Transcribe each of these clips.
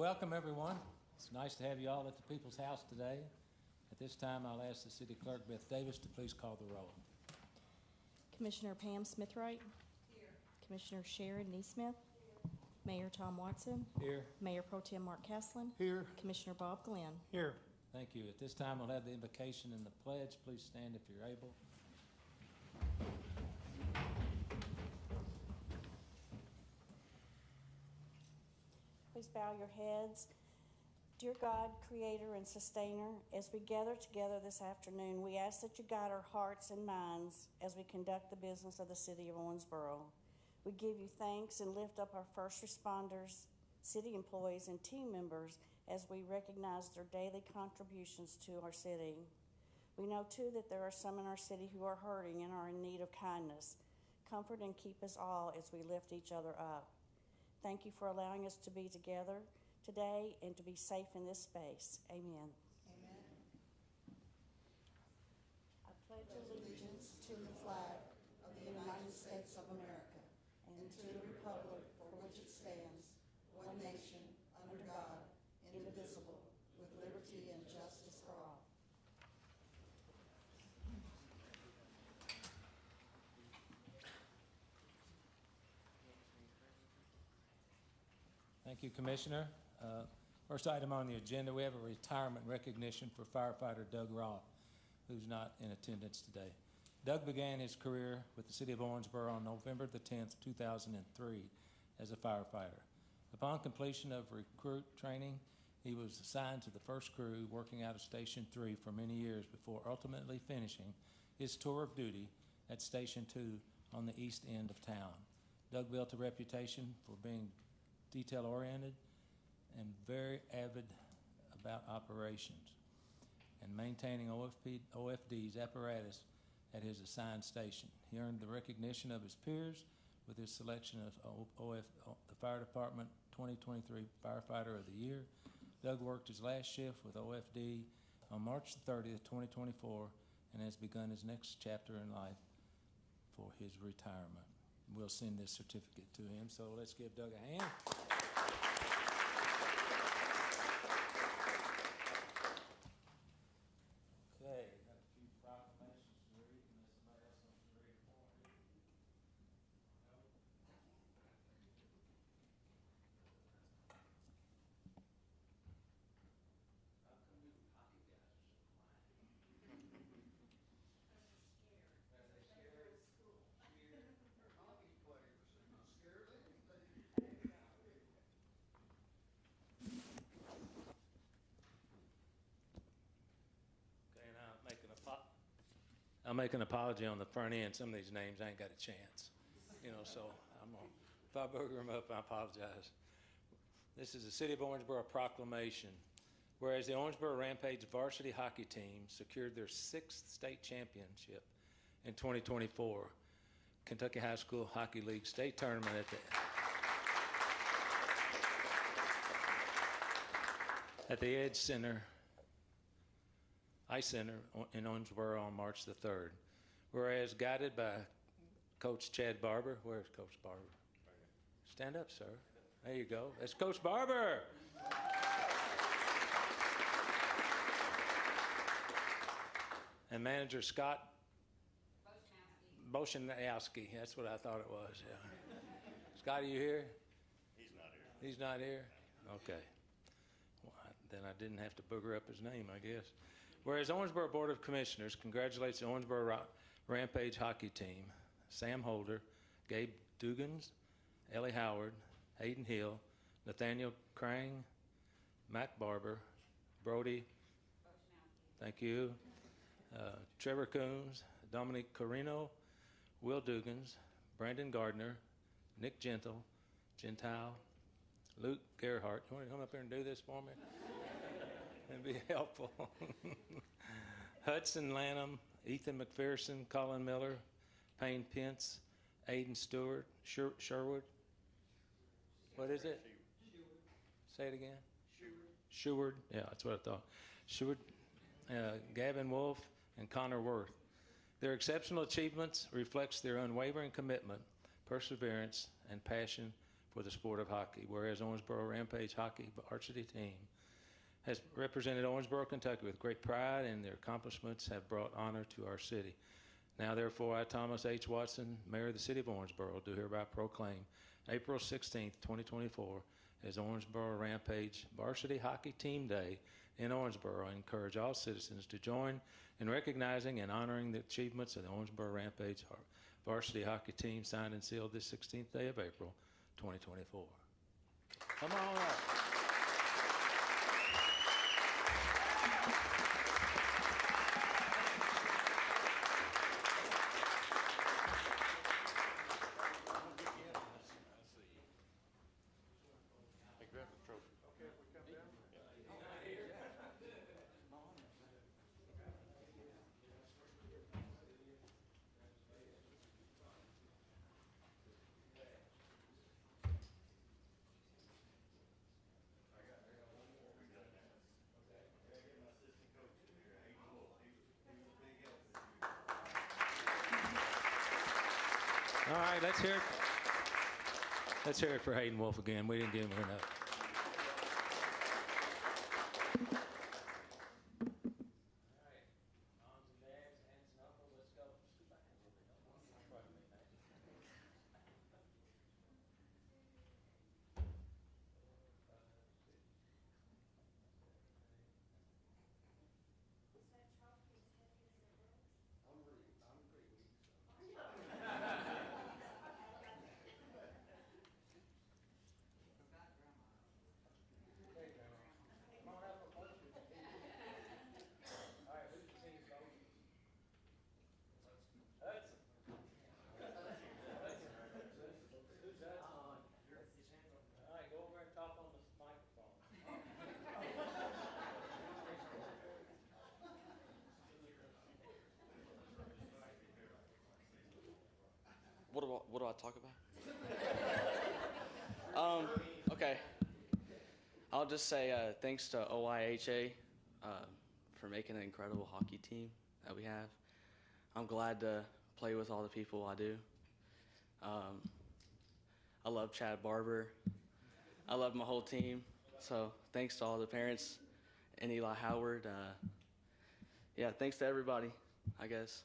welcome everyone. It's nice to have you all at the People's House today. At this time, I'll ask the City Clerk, Beth Davis, to please call the roll. Commissioner Pam Smithwright. Here. Commissioner Sharon Neesmith. Mayor Tom Watson. Here. Mayor Pro Tem Mark Caslen. Here. Commissioner Bob Glenn. Here. Thank you. At this time, we'll have the invocation and the pledge. Please stand if you're able. Please bow your heads. Dear God, Creator and Sustainer, as we gather together this afternoon, we ask that you guide our hearts and minds as we conduct the business of the City of Owensboro. We give you thanks and lift up our first responders, city employees, and team members as we recognize their daily contributions to our city. We know, too, that there are some in our city who are hurting and are in need of kindness. Comfort and keep us all as we lift each other up. Thank you for allowing us to be together today and to be safe in this space. Amen. Amen. I pledge allegiance to the flag of the United States of America and to the republic for which it stands, one nation, under God, indivisible, with liberty and justice for all. Thank you, Commissioner. First item on the agenda, we have a retirement recognition for firefighter Doug Roth, who's not in attendance today. Doug began his career with the City of Owensboro on November the 10th, 2003 as a firefighter. Upon completion of recruit training, he was assigned to the first crew working out of Station 3 for many years before ultimately finishing his tour of duty at Station 2 on the east end of town. Doug built a reputation for being detail-oriented and very avid about operations and maintaining OFD's apparatus at his assigned station. He earned the recognition of his peers with his selection of the Fire Department 2023 Firefighter of the Year. Doug worked his last shift with OFD on March 30th, 2024, and has begun his next chapter in life for his retirement. We'll send this certificate to him, so let's give Doug a hand. Okay, got a few proclamations to read, unless somebody else wants to read it for me. No? How come you hockey guys are so quiet? Because they're scared. They're scared? Hockey players are not scared of anything. Okay, now I'll make an apology on the front end. Some of these names I ain't got a chance, so if I booger them up, I apologize. This is the City of Owensboro proclamation. Whereas the Owensboro Rampage varsity hockey team secured their 6th state championship in 2024, Kentucky High School Hockey League state tournament at the Edge Center, Ice Center in Owensboro on March the 3rd. Whereas guided by Coach Chad Barber. Where's Coach Barber? Stand up, sir. There you go. That's Coach Barber. And manager Scott Boshanowski. That's what I thought it was, yeah. Scott, are you here? He's not here. He's not here? Okay. Well, then I didn't have to booger up his name, I guess. Whereas Owensboro Board of Commissioners congratulates the Owensboro Rampage hockey team, Sam Holder, Gabe Dugans, Ellie Howard, Hayden Hill, Nathaniel Krang, Mac Barber, Brody, thank you, Trevor Coombs, Dominic Corino, Will Dugans, Brandon Gardner, Nick Gentile, Luke Gerhardt. You want to come up here and do this for me? It'd be helpful. Hudson Lanham, Ethan McPherson, Colin Miller, Payne Pence, Aiden Stewart, Sherwood. What is it? Say it again. Sherwood. Yeah, that's what I thought. Sherwood, Gavin Wolf, and Connor Worth. Their exceptional achievements reflects their unwavering commitment, perseverance, and passion for the sport of hockey. Whereas Owensboro Rampage hockey varsity team has represented Owensboro, Kentucky with great pride, and their accomplishments have brought honor to our city. Now, therefore, I, Thomas H. Watson, Mayor of the City of Owensboro, do hereby proclaim April 16th, 2024 as Owensboro Rampage Varsity Hockey Team Day in Owensboro, and encourage all citizens to join in recognizing and honoring the achievements of the Owensboro Rampage Varsity Hockey Team, signed and sealed this 16th day of April, 2024. Come on up. All right, let's hear it. Let's hear it for Hayden Wolf again. We didn't give him enough. What do I talk about? Okay. I'll just say thanks to OIHA for making an incredible hockey team that we have. I'm glad to play with all the people I do. I love Chad Barber. I love my whole team. So thanks to all the parents and Eli Howard. Yeah, thanks to everybody, I guess.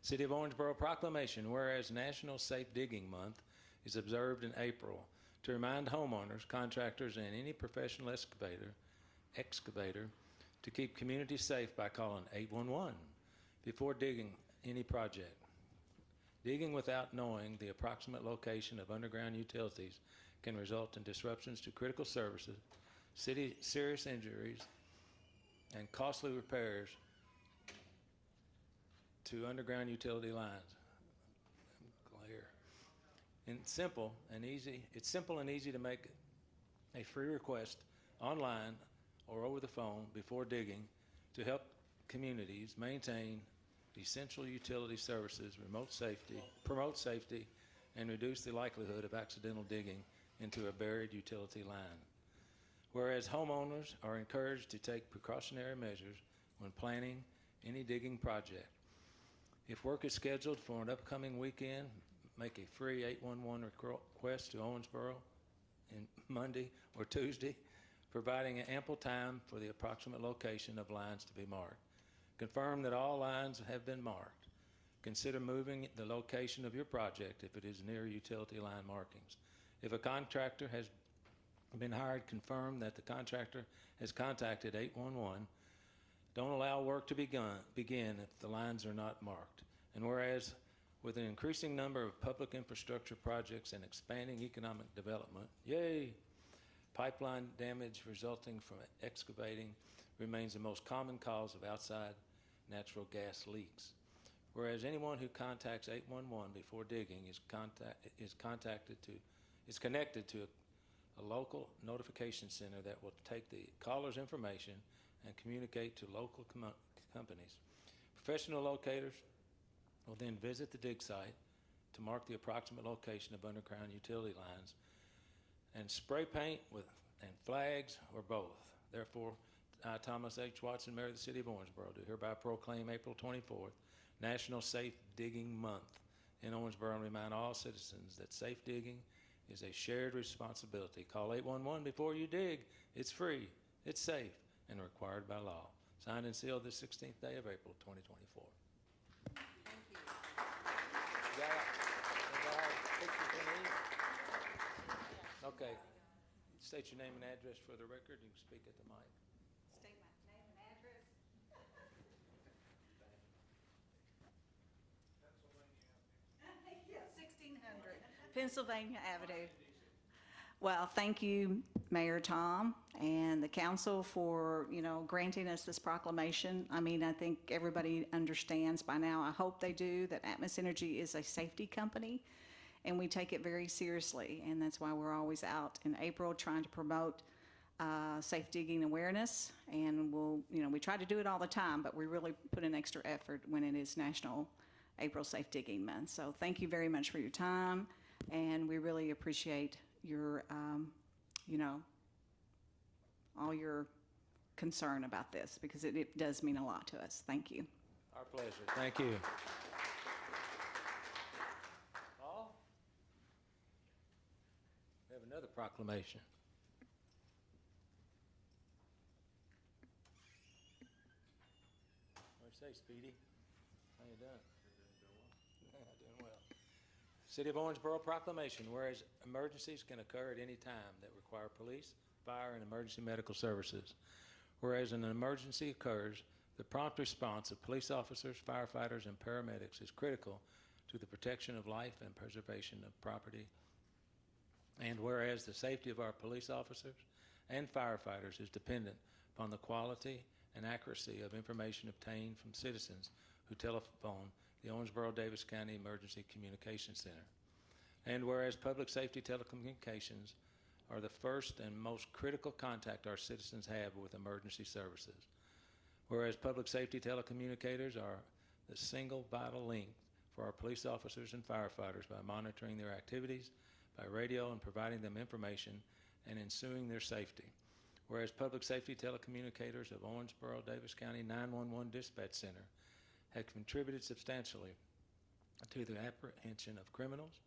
City of Owensboro proclamation, whereas National Safe Digging Month is observed in April to remind homeowners, contractors, and any professional excavator to keep communities safe by calling 811 before digging any project. Digging without knowing the approximate location of underground utilities can result in disruptions to critical services, serious injuries, and costly repairs to underground utility lines. Clear. It's simple and easy to make a free request online or over the phone before digging to help communities maintain essential utility services, promote safety, and reduce the likelihood of accidental digging into a buried utility line. Whereas homeowners are encouraged to take precautionary measures when planning any digging project. If work is scheduled for an upcoming weekend, make a free 811 request to Owensboro in Monday or Tuesday, providing ample time for the approximate location of lines to be marked. Confirm that all lines have been marked. Consider moving the location of your project if it is near utility line markings. If a contractor has been hired, confirm that the contractor has contacted 811. Don't allow work to begin if the lines are not marked. And whereas with an increasing number of public infrastructure projects and expanding economic development, yay, pipeline damage resulting from excavating remains the most common cause of outside natural gas leaks. Whereas anyone who contacts 811 before digging is connected to a local notification center that will take the caller's information and communicate to local companies. Professional locators will then visit the dig site to mark the approximate location of underground utility lines, and spray paint and flags or both. Therefore, I, Thomas H. Watson, Mayor of the City of Owensboro, do hereby proclaim April 24th National Safe Digging Month in Owensboro and remind all citizens that safe digging is a shared responsibility. Call 811 before you dig. It's free, it's safe, and required by law. Signed and sealed this 16th day of April 2024. Okay. State your name and address for the record. You can speak at the mic. State my name and address. Yeah, 1600 Pennsylvania Avenue. Well, thank you, Mayor Tom, and the council for, granting us this proclamation. I mean, I think everybody understands by now, I hope they do, that Atmos Energy is a safety company, and we take it very seriously, and that's why we're always out in April trying to promote safe digging awareness, and we try to do it all the time, but we really put an extra effort when it is National April Safe Digging Month. So thank you very much for your time, and we really appreciate your, all your concern about this, because it does mean a lot to us. Thank you. Our pleasure. Thank you. Paul? We have another proclamation. What do you say, Speedy? How you doing? Doing well. City of Owensboro proclamation, whereas emergencies can occur at any time that require police, fire, and emergency medical services. Whereas an emergency occurs, the prompt response of police officers, firefighters, and paramedics is critical to the protection of life and preservation of property. And whereas the safety of our police officers and firefighters is dependent upon the quality and accuracy of information obtained from citizens who telephone the Owensboro-Davis County Emergency Communication Center. And whereas public safety telecommunications are the first and most critical contact our citizens have with emergency services. Whereas public safety telecommunicators are the single vital link for our police officers and firefighters by monitoring their activities by radio and providing them information and ensuring their safety. Whereas public safety telecommunicators of Owensboro-Davis County 911 Dispatch Center have contributed substantially to the apprehension of criminals,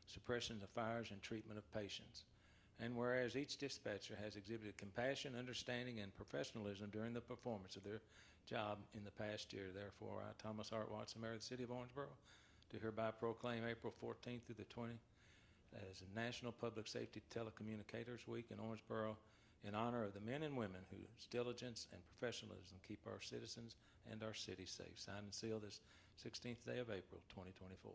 suppression of fires, and treatment of patients. And whereas each dispatcher has exhibited compassion, understanding, and professionalism during the performance of their job in the past year. Therefore, I, Thomas Hart Watson, Mayor of the City of Owensboro, do hereby proclaim April 14th through the 20th as National Public Safety Telecommunicators Week in Owensboro in honor of the men and women whose diligence and professionalism keep our citizens and our city safe. Signed and sealed this 16th day of April, 2024.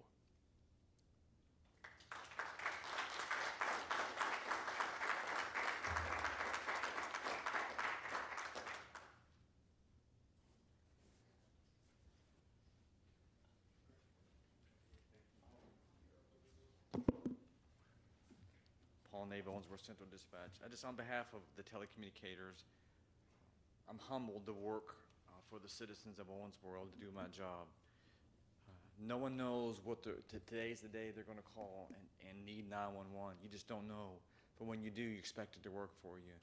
Owensboro Central Dispatch. On behalf of the telecommunicators, I'm humbled to work for the citizens of Owensboro to do my job. No one knows what today's the day they're going to call and need 911. You just don't know. But when you do, you expect it to work for you.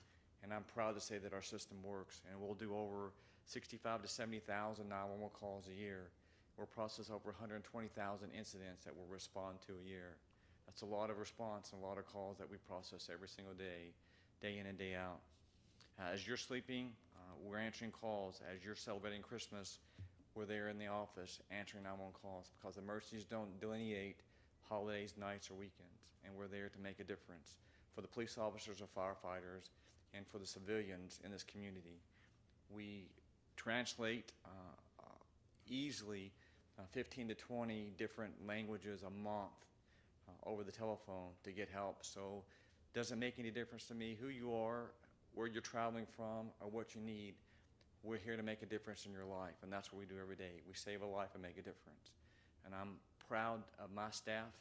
And I'm proud to say that our system works, and we'll do over 65 to 70,000 911 calls a year. We'll process over 120,000 incidents that we'll respond to a year. That's a lot of response and a lot of calls that we process every single day, day in and day out. As you're sleeping, we're answering calls. As you're celebrating Christmas, we're there in the office answering 911 calls, because emergencies don't delineate holidays, nights, or weekends, and we're there to make a difference for the police officers or firefighters and for the civilians in this community. We translate easily 15 to 20 different languages a month over the telephone to get help. So it doesn't make any difference to me who you are, where you're traveling from, or what you need. We're here to make a difference in your life, and that's what we do every day. We save a life and make a difference. And I'm proud of my staff.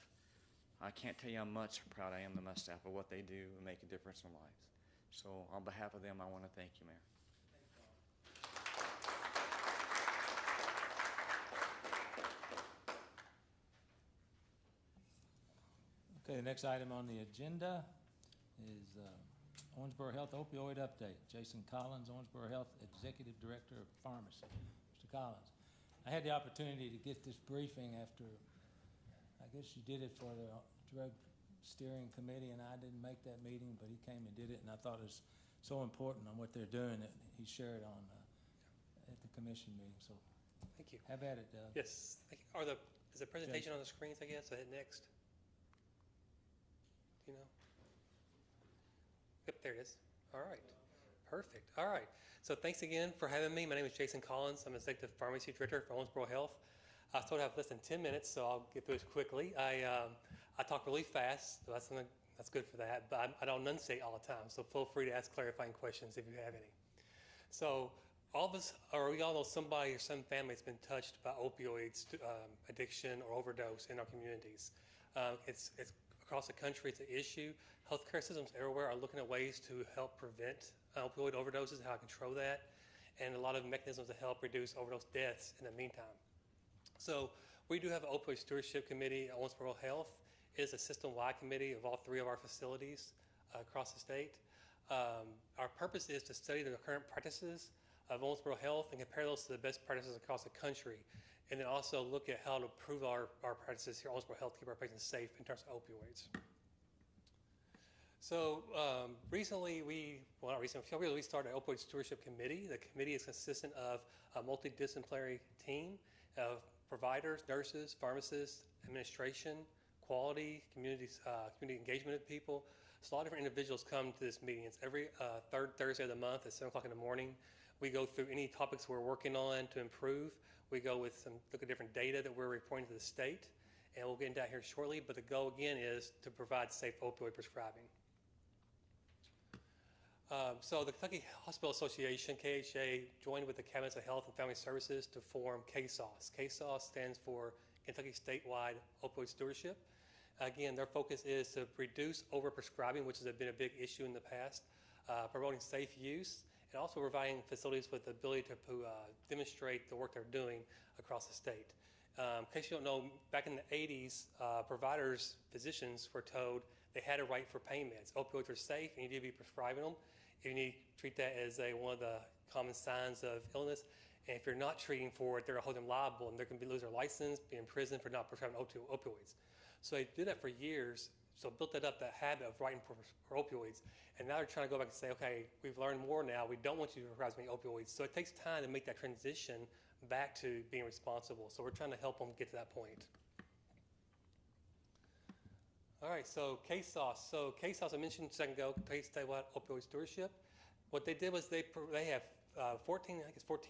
I can't tell you how much proud I am of my staff of what they do and make a difference in lives. So on behalf of them, I want to thank you, Mayor. Okay, the next item on the agenda is Owensboro Health Opioid Update. Jason Collins, Owensboro Health Executive Director of Pharmacy. Mr. Collins, I had the opportunity to get this briefing after, I guess you did it for the Drug Steering Committee, and I didn't make that meeting, but he came and did it, and I thought it was so important on what they're doing that he shared on at the commission meeting. So thank you. have at it, Doug. Yes. Is the presentation on the screens, I guess? I hit next. Do you know? Yep, there it is. All right. Perfect. All right. So thanks again for having me. My name is Jason Collins. I'm Executive Pharmacy Director for Owensboro Health. I was told I have less than 10 minutes, so I'll get through this quickly. I talk really fast, so that's good for that, but I don't enunciate all the time, so feel free to ask clarifying questions if you have any. So all of us, or we all know somebody or some family has been touched by opioids, addiction or overdose in our communities. It's across the country, it's an issue. Healthcare systems everywhere are looking at ways to help prevent opioid overdoses, how to control that, and a lot of mechanisms to help reduce overdose deaths in the meantime. So we do have an opioid stewardship committee at Owensboro Health. It is a system-wide committee of all 3 of our facilities across the state. Our purpose is to study the current practices of Owensboro Health and compare those to the best practices across the country, and then also look at how to improve our practices here at Owensboro Health to keep our patients safe in terms of opioids. So recently, we started an opioid stewardship committee. The committee is consistent of a multidisciplinary team of providers, nurses, pharmacists, administration, quality, community engagement of people. So a lot of different individuals come to this meeting. It's every third Thursday of the month at 7 o'clock in the morning. We go through any topics we're working on to improve. We go with look at different data that we're reporting to the state, and we'll get into that here shortly. But the goal again is to provide safe opioid prescribing. So the Kentucky Hospital Association, KHA, joined with the Cabinets of Health and Family Services to form KSOS. KSOS stands for Kentucky Statewide Opioid Stewardship. Again, their focus is to reduce overprescribing, which has been a big issue in the past, promoting safe use, and also providing facilities with the ability to demonstrate the work they're doing across the state. In case you don't know, back in the 80s, providers, physicians were told they had a right for pain meds. Opioids are safe, and you need to be prescribing them. You need to treat that as one of the common signs of illness. And if you're not treating for it, they're going to hold them liable, and they're going to lose their license, be in prison for not prescribing opioids. So they did that for years, So built that habit of writing for opioids. And now they're trying to go back and say, okay, we've learned more now. We don't want you to prescribe as many opioids. So it takes time to make that transition back to being responsible. So we're trying to help them get to that point. All right, so KSOS. So KSOS, I mentioned a second ago, Kentucky Statewide Opioid Stewardship. What they did was they have 14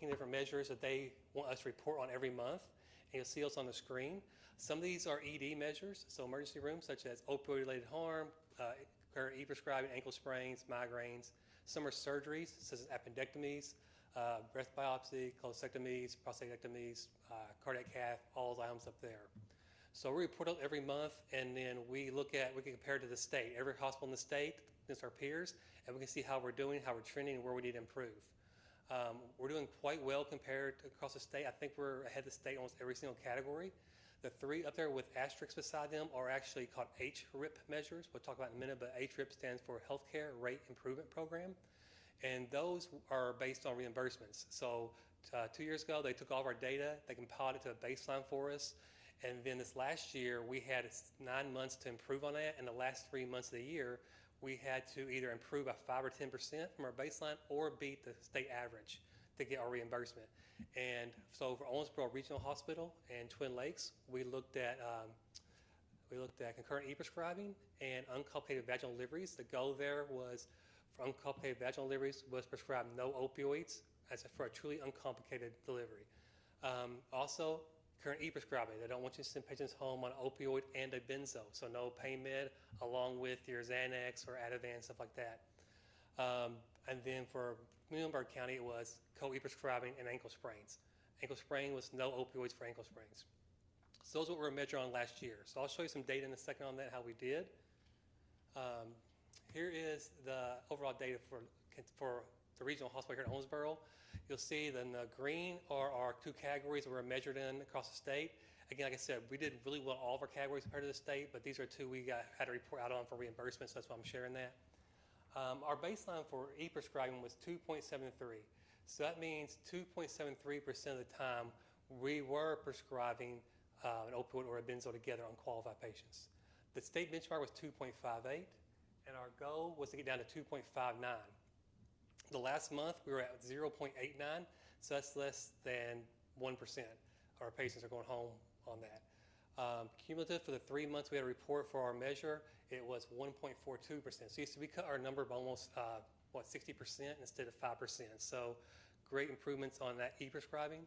different measures that they want us to report on every month. And you'll see those on the screen. Some of these are ED measures, so emergency rooms, such as opioid-related harm, current e-prescribing, ankle sprains, migraines. Some are surgeries, such as appendectomies, breast biopsy, cholecystectomies, prostatectomies, cardiac cath, all those items up there. So we report out every month, and then we can compare to the state. Every hospital in the state against our peers, and we can see how we're doing, how we're trending, and where we need to improve. We're doing quite well compared to across the state. I think we're ahead of the state in almost every single category. The three up there with asterisks beside them are actually called HRIP measures. We'll talk about in a minute, but HRIP stands for Healthcare Rate Improvement Program. And those are based on reimbursements. So 2 years ago, they took all of our data, they compiled it to a baseline for us. And then this last year, we had 9 months to improve on that. And the last 3 months of the year, we had to either improve by 5 or 10% from our baseline or beat the state average to get our reimbursement. And so for Owensboro Regional Hospital and Twin Lakes, we looked at concurrent e-prescribing and uncomplicated vaginal deliveries. The goal there was for uncomplicated vaginal deliveries was prescribe no opioids as for a truly uncomplicated delivery. Also, current e-prescribing. They don't want you to send patients home on opioid and a benzo, so no pain med along with your Xanax or Ativan, stuff like that. And then for Muhlenberg County, it was co-e-prescribing and ankle sprains. Ankle sprain was no opioids for ankle sprains. So those are what we were measuring on last year. So I'll show you some data in a second on that, how we did. Here is the overall data for the regional hospital here in Owensboro. You'll see that in the green are our two categories that we're measured in across the state. Again, like I said, we did really well in all of our categories compared to the state, but these are two we had to report out on for reimbursement, so that's why I'm sharing that. Our baseline for e-prescribing was 2.73. So that means 2.73% of the time we were prescribing an opioid or a benzo together on qualified patients. The state benchmark was 2.58, and our goal was to get down to 2.59. The last month we were at 0.89, so that's less than 1% of our patients are going home on that. Cumulative for the 3 months we had a report for our measure, it was 1.42%. So we cut our number by almost 60% instead of 5%. So great improvements on that e-prescribing.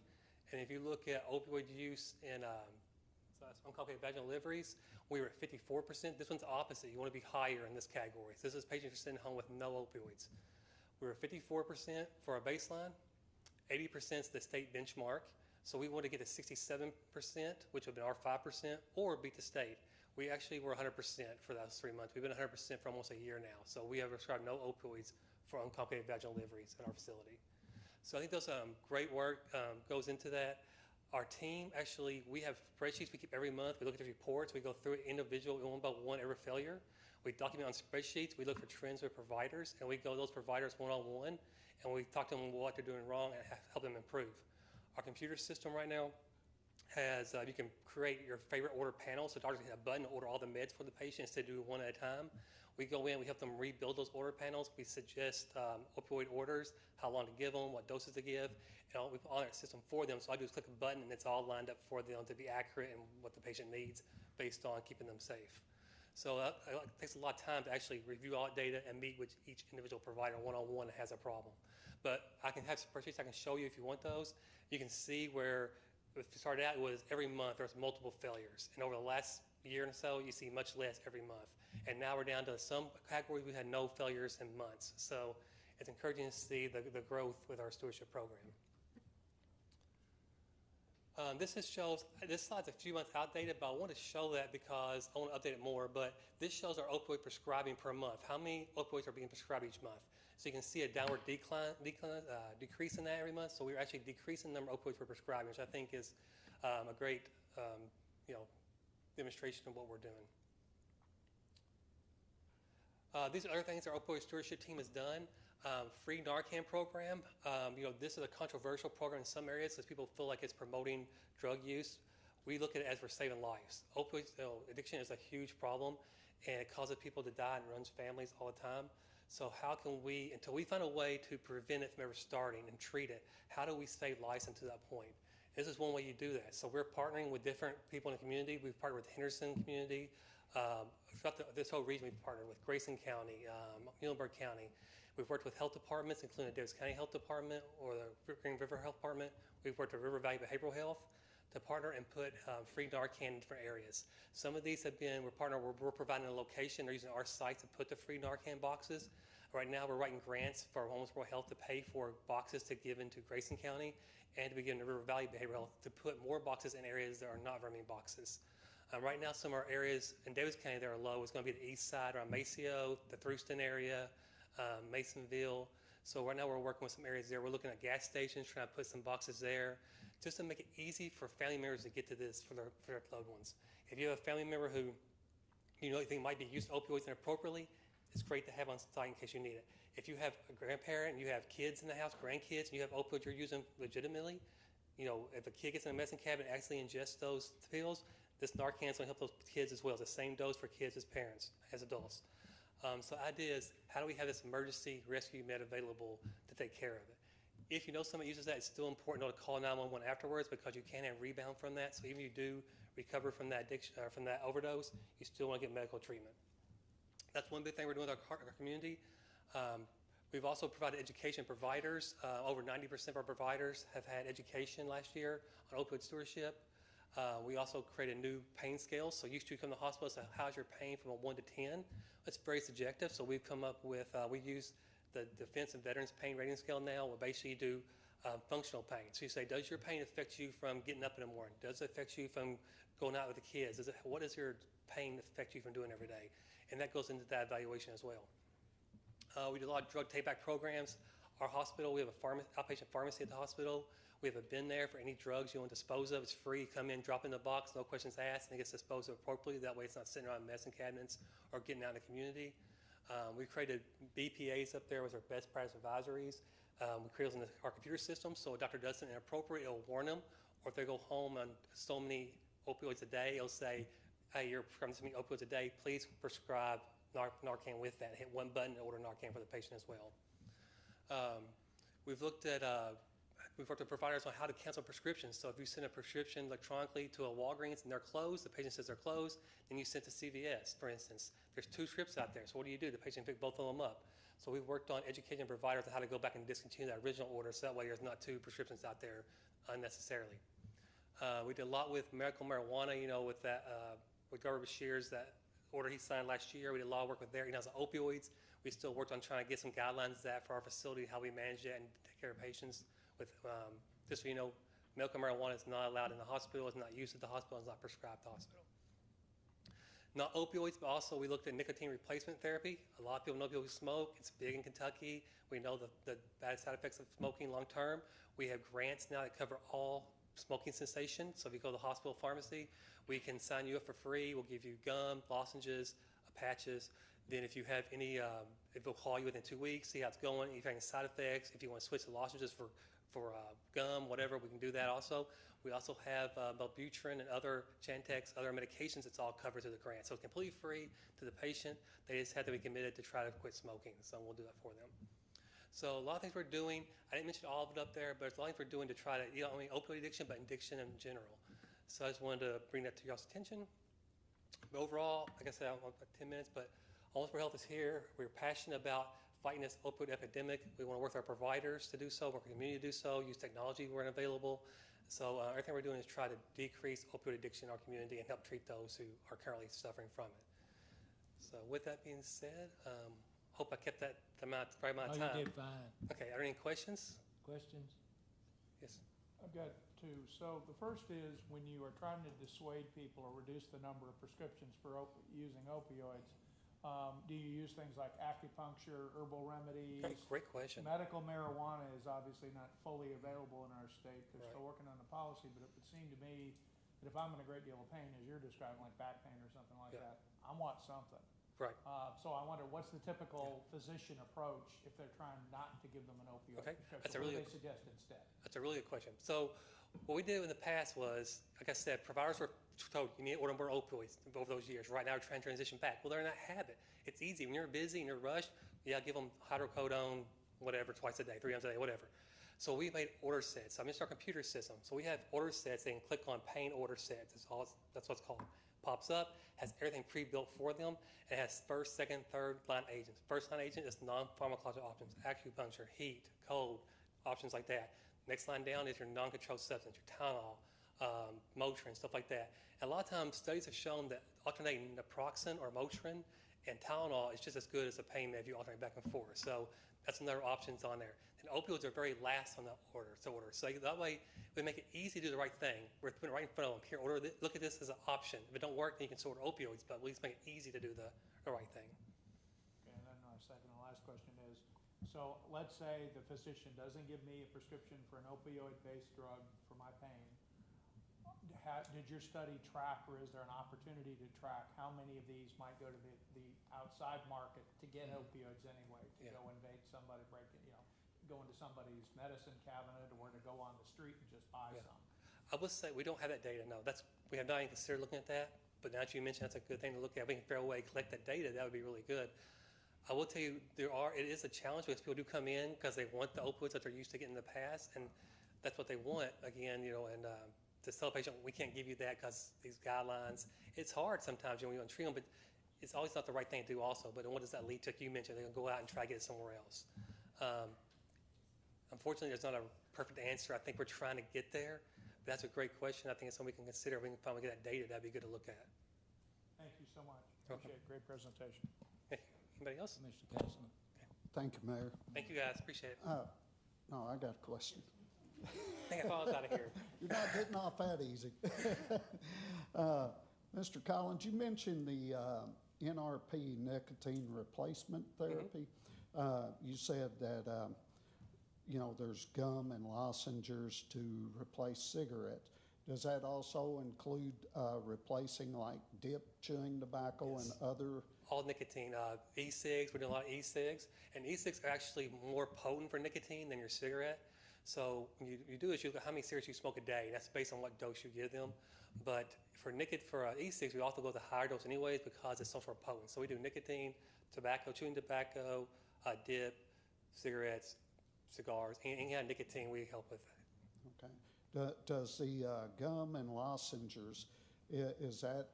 And if you look at opioid use in uncomplicated vaginal deliveries, we were at 54%. This one's opposite. You want to be higher in this category. So this is patients who are sitting home with no opioids. We were 54% for our baseline, 80% is the state benchmark. So we want to get to 67%, which would be our 5%, or beat the state. We actually were 100% for those 3 months. We've been 100% for almost a year now. So we have prescribed no opioids for uncomplicated vaginal deliveries in our facility. So I think those great work goes into that. Our team, actually, we have spreadsheets we keep every month. We look at the reports. We go through it individual, one by one, every failure. We document on spreadsheets. We look for trends with providers, and we go to those providers one-on-one, and we talk to them what they're doing wrong and help them improve. Our computer system right now has, you can create your favorite order panel, so doctors can hit a button to order all the meds for the patient instead of doing one at a time. We go in, we help them rebuild those order panels. We suggest opioid orders, how long to give them, what doses to give, and we put all that system for them. So all I do is click a button, and it's all lined up for them to be accurate and what the patient needs based on keeping them safe. So it takes a lot of time to actually review all that data and meet with each individual provider one-on-one that has a problem. But I can have spreadsheets I can show you if you want those. You can see where if you started out, it was every month there was multiple failures. And over the last year or so, you see much less every month. And now we're down to some categories we had no failures in months. So it's encouraging to see the growth with our stewardship program. This slide's a few months outdated, but I want to show that because I want to update it more. But this shows our opioid prescribing per month, how many opioids are being prescribed each month. So you can see a downward decrease in that every month. So we're actually decreasing the number of opioids we're prescribing, which I think is a great demonstration of what we're doing. These are other things our opioid stewardship team has done. Free Narcan program. This is a controversial program in some areas because people feel like it's promoting drug use. We look at it as we're saving lives. Opioid addiction is a huge problem, and it causes people to die and ruins families all the time. So how can we, until we find a way to prevent it from ever starting and treat it, how do we save lives until that point? This is one way you do that. So we're partnering with different people in the community. We've partnered with the Henderson community. Throughout this whole region, we've partnered with Grayson County, Muhlenberg County. We've worked with health departments, including the Davis County Health Department or the Green River Health Department. We've worked with River Valley Behavioral Health to partner and put free Narcan in different areas. Some of these have been, we're providing a location. They're using our site to put the free Narcan boxes. Right now, we're writing grants for Owensboro Health to pay for boxes to give into Grayson County and to be given to River Valley Behavioral Health to put more boxes in areas that are not very many boxes. Right now, some of our areas in Davis County that are low is going to be the east side around Maceo, the Thruston area, Masonville. So right now we're working with some areas there. We're looking at gas stations, trying to put some boxes there, just to make it easy for family members to get to this for their loved ones. If you have a family member who you think might be using opioids inappropriately, it's great to have on site in case you need it. If you have a grandparent and you have kids in the house, grandkids, and you have opioids you're using legitimately, if a kid gets in a medicine cabinet and actually ingests those pills, this Narcan is going to help those kids as well. It's the same dose for kids as parents, as adults. So the idea is, how do we have this emergency rescue med available to take care of it? If you know somebody uses that, it's still important to call 911 afterwards because you can have rebound from that. So even if you do recover from that addiction, from that overdose, you still want to get medical treatment. That's one big thing we're doing with our community. We've also provided education providers. Over 90% of our providers have had education last year on opioid stewardship. We also created new pain scales. So used to come to the hospital and say, how's your pain from a 1 to 10? It's very subjective. So we've come up with, we use the Defense and Veterans Pain Rating Scale now. We basically do functional pain. So you say, does your pain affect you from getting up in the morning? Does it affect you from going out with the kids? What does your pain affect you from doing every day? And that goes into that evaluation as well. We do a lot of drug take-back programs. Our hospital, we have a outpatient pharmacy at the hospital. We have a bin there for any drugs you want to dispose of. It's free. Come in, drop in the box, no questions asked, and it gets disposed of appropriately. That way it's not sitting around medicine cabinets or getting out in the community. We created BPAs up there with our best practice advisories. We create those in our computer system, so if a doctor does something inappropriate, it'll warn them. Or if they go home on so many opioids a day, it'll say, hey, you're prescribing so many opioids a day, please prescribe Narcan with that. Hit one button and order Narcan for the patient as well. We've worked with providers on how to cancel prescriptions. So if you send a prescription electronically to a Walgreens and they're closed, the patient says they're closed, then you send to CVS, for instance. There's 2 scripts out there, so what do? The patient pick both of them up. So we've worked on educating providers on how to go back and discontinue that original order, so that way there's not 2 prescriptions out there unnecessarily. We did a lot with medical marijuana, with that, with Governor Bashir's, that order he signed last year. We did a lot of work with there. He knows the opioids. We still worked on trying to get some guidelines that for our facility, how we manage that and take care of patients. With just so you know, medical marijuana is not allowed in the hospital, it's not used at the hospital, it's not prescribed at the hospital. Not opioids, but also we looked at nicotine replacement therapy. A lot of people know people who smoke. It's big in Kentucky. We know the bad side effects of smoking long term. We have grants now that cover all smoking cessation. So if you go to the hospital pharmacy, we can sign you up for free. We'll give you gum, lozenges, patches. Then if you have any, if we'll call you within 2 weeks, see how it's going, if you have any side effects, if you want to switch the lozenges for gum, whatever, we can do that also. We also have Wellbutrin and other Chantix, other medications. It's all covered through the grant. So it's completely free to the patient. They just have to be committed to try to quit smoking. So we'll do that for them. So a lot of things we're doing. I didn't mention all of it up there, but there's a lot of things we're doing to try to, not only opioid addiction, but addiction in general. So I just wanted to bring that to y'all's attention. But overall, like I said, I don't want about 10 minutes, but Owensboro Health is here. We're passionate about fighting this opioid epidemic. We want to work with our providers to do so, work with the community to do so, use technology where available. So everything we're doing is try to decrease opioid addiction in our community and help treat those who are currently suffering from it. So with that being said, hope I kept that right amount of time. You did fine. Okay, are there any questions? Questions? Yes. I've got 2. So the first is when you are trying to dissuade people or reduce the number of prescriptions for using opioids, do you use things like acupuncture, herbal remedies? Okay, great question. Medical marijuana is obviously not fully available in our state. They're still working on the policy, but it would seem to me that if I'm in a great deal of pain, as you're describing, like back pain or something like that, I want something. Right. So I wonder, what's the typical physician approach if they're trying not to give them an opioid? Okay, What do they suggest instead? That's a really good question. So What we did in the past was, like I said, providers were told you need to order more opioids over those years. Right now, we're trying to transition back. Well, they're in that habit. It's easy. When you're busy and you're rushed, yeah, give them hydrocodone, whatever, twice a day, 3 times a day, whatever. So we made order sets. I mean, it's our computer system. So we have order sets. They can click on pain order sets. That's what it's called. Pops up, has everything pre-built for them, and has first, second, third line agents. First line agent is non-pharmacological options, acupuncture, heat, cold, options like that. Next line down is your non-controlled substance, your Tylenol, Motrin, stuff like that. And a lot of times, studies have shown that alternating naproxen or Motrin and Tylenol is just as good as a pain med if you alternate back and forth. So that's another options on there. And opioids are very last on the order. So that way, we make it easy to do the right thing. We're putting it right in front of them. Here, look at this as an option. If it don't work, then you can sort opioids, but at least make it easy to do the right thing. Okay, and then my second and last question is, so let's say the physician doesn't give me a prescription for an opioid-based drug for my pain. Did your study track, or is there an opportunity to track how many of these might go to the outside market to get opioids anyway, to go invade somebody, break it, go into somebody's medicine cabinet, or to go on the street and just buy some? I would say we don't have that data, no. We have not even considered looking at that, but now that you mentioned that's a good thing to look at. If we can figure out a way to collect that data, that would be really good. I will tell you, it is a challenge because people do come in because they want the opioids that they're used to getting in the past, and that's what they want, again, and to tell a patient, we can't give you that because these guidelines, it's hard sometimes when you want to treat them, but it's always not the right thing to do also. But what does that lead to? Like you mentioned, they're going to go out and try to get it somewhere else. Unfortunately, there's not a perfect answer. I think we're trying to get there, but that's a great question. I think it's something we can consider. If we can finally get that data, that'd be good to look at. Thank you so much. Appreciate it. Great presentation. Thank you. Anybody else? Commissioner Castleman. Thank you, Mayor. Thank you, guys. Appreciate it. No, I got a question. I think I thought I was out of here. You're not getting off that easy. Mr. Collins, you mentioned the NRP, nicotine replacement therapy. You said that, there's gum and lozenges to replace cigarettes. Does that also include replacing like dip, chewing tobacco, Yes. and other? All nicotine, e-cigs, we're doing a lot of e-cigs, and e-cigs are actually more potent for nicotine than your cigarette. So what you do is you look at how many cigarettes you smoke a day. That's based on what dose you give them. But for e-cigs, we also go to the higher dose anyways because it's so far potent. So we do nicotine, tobacco, chewing tobacco, dip, cigarettes, cigars, any kind of nicotine we help with that. Okay. Does the gum and lozenges, is that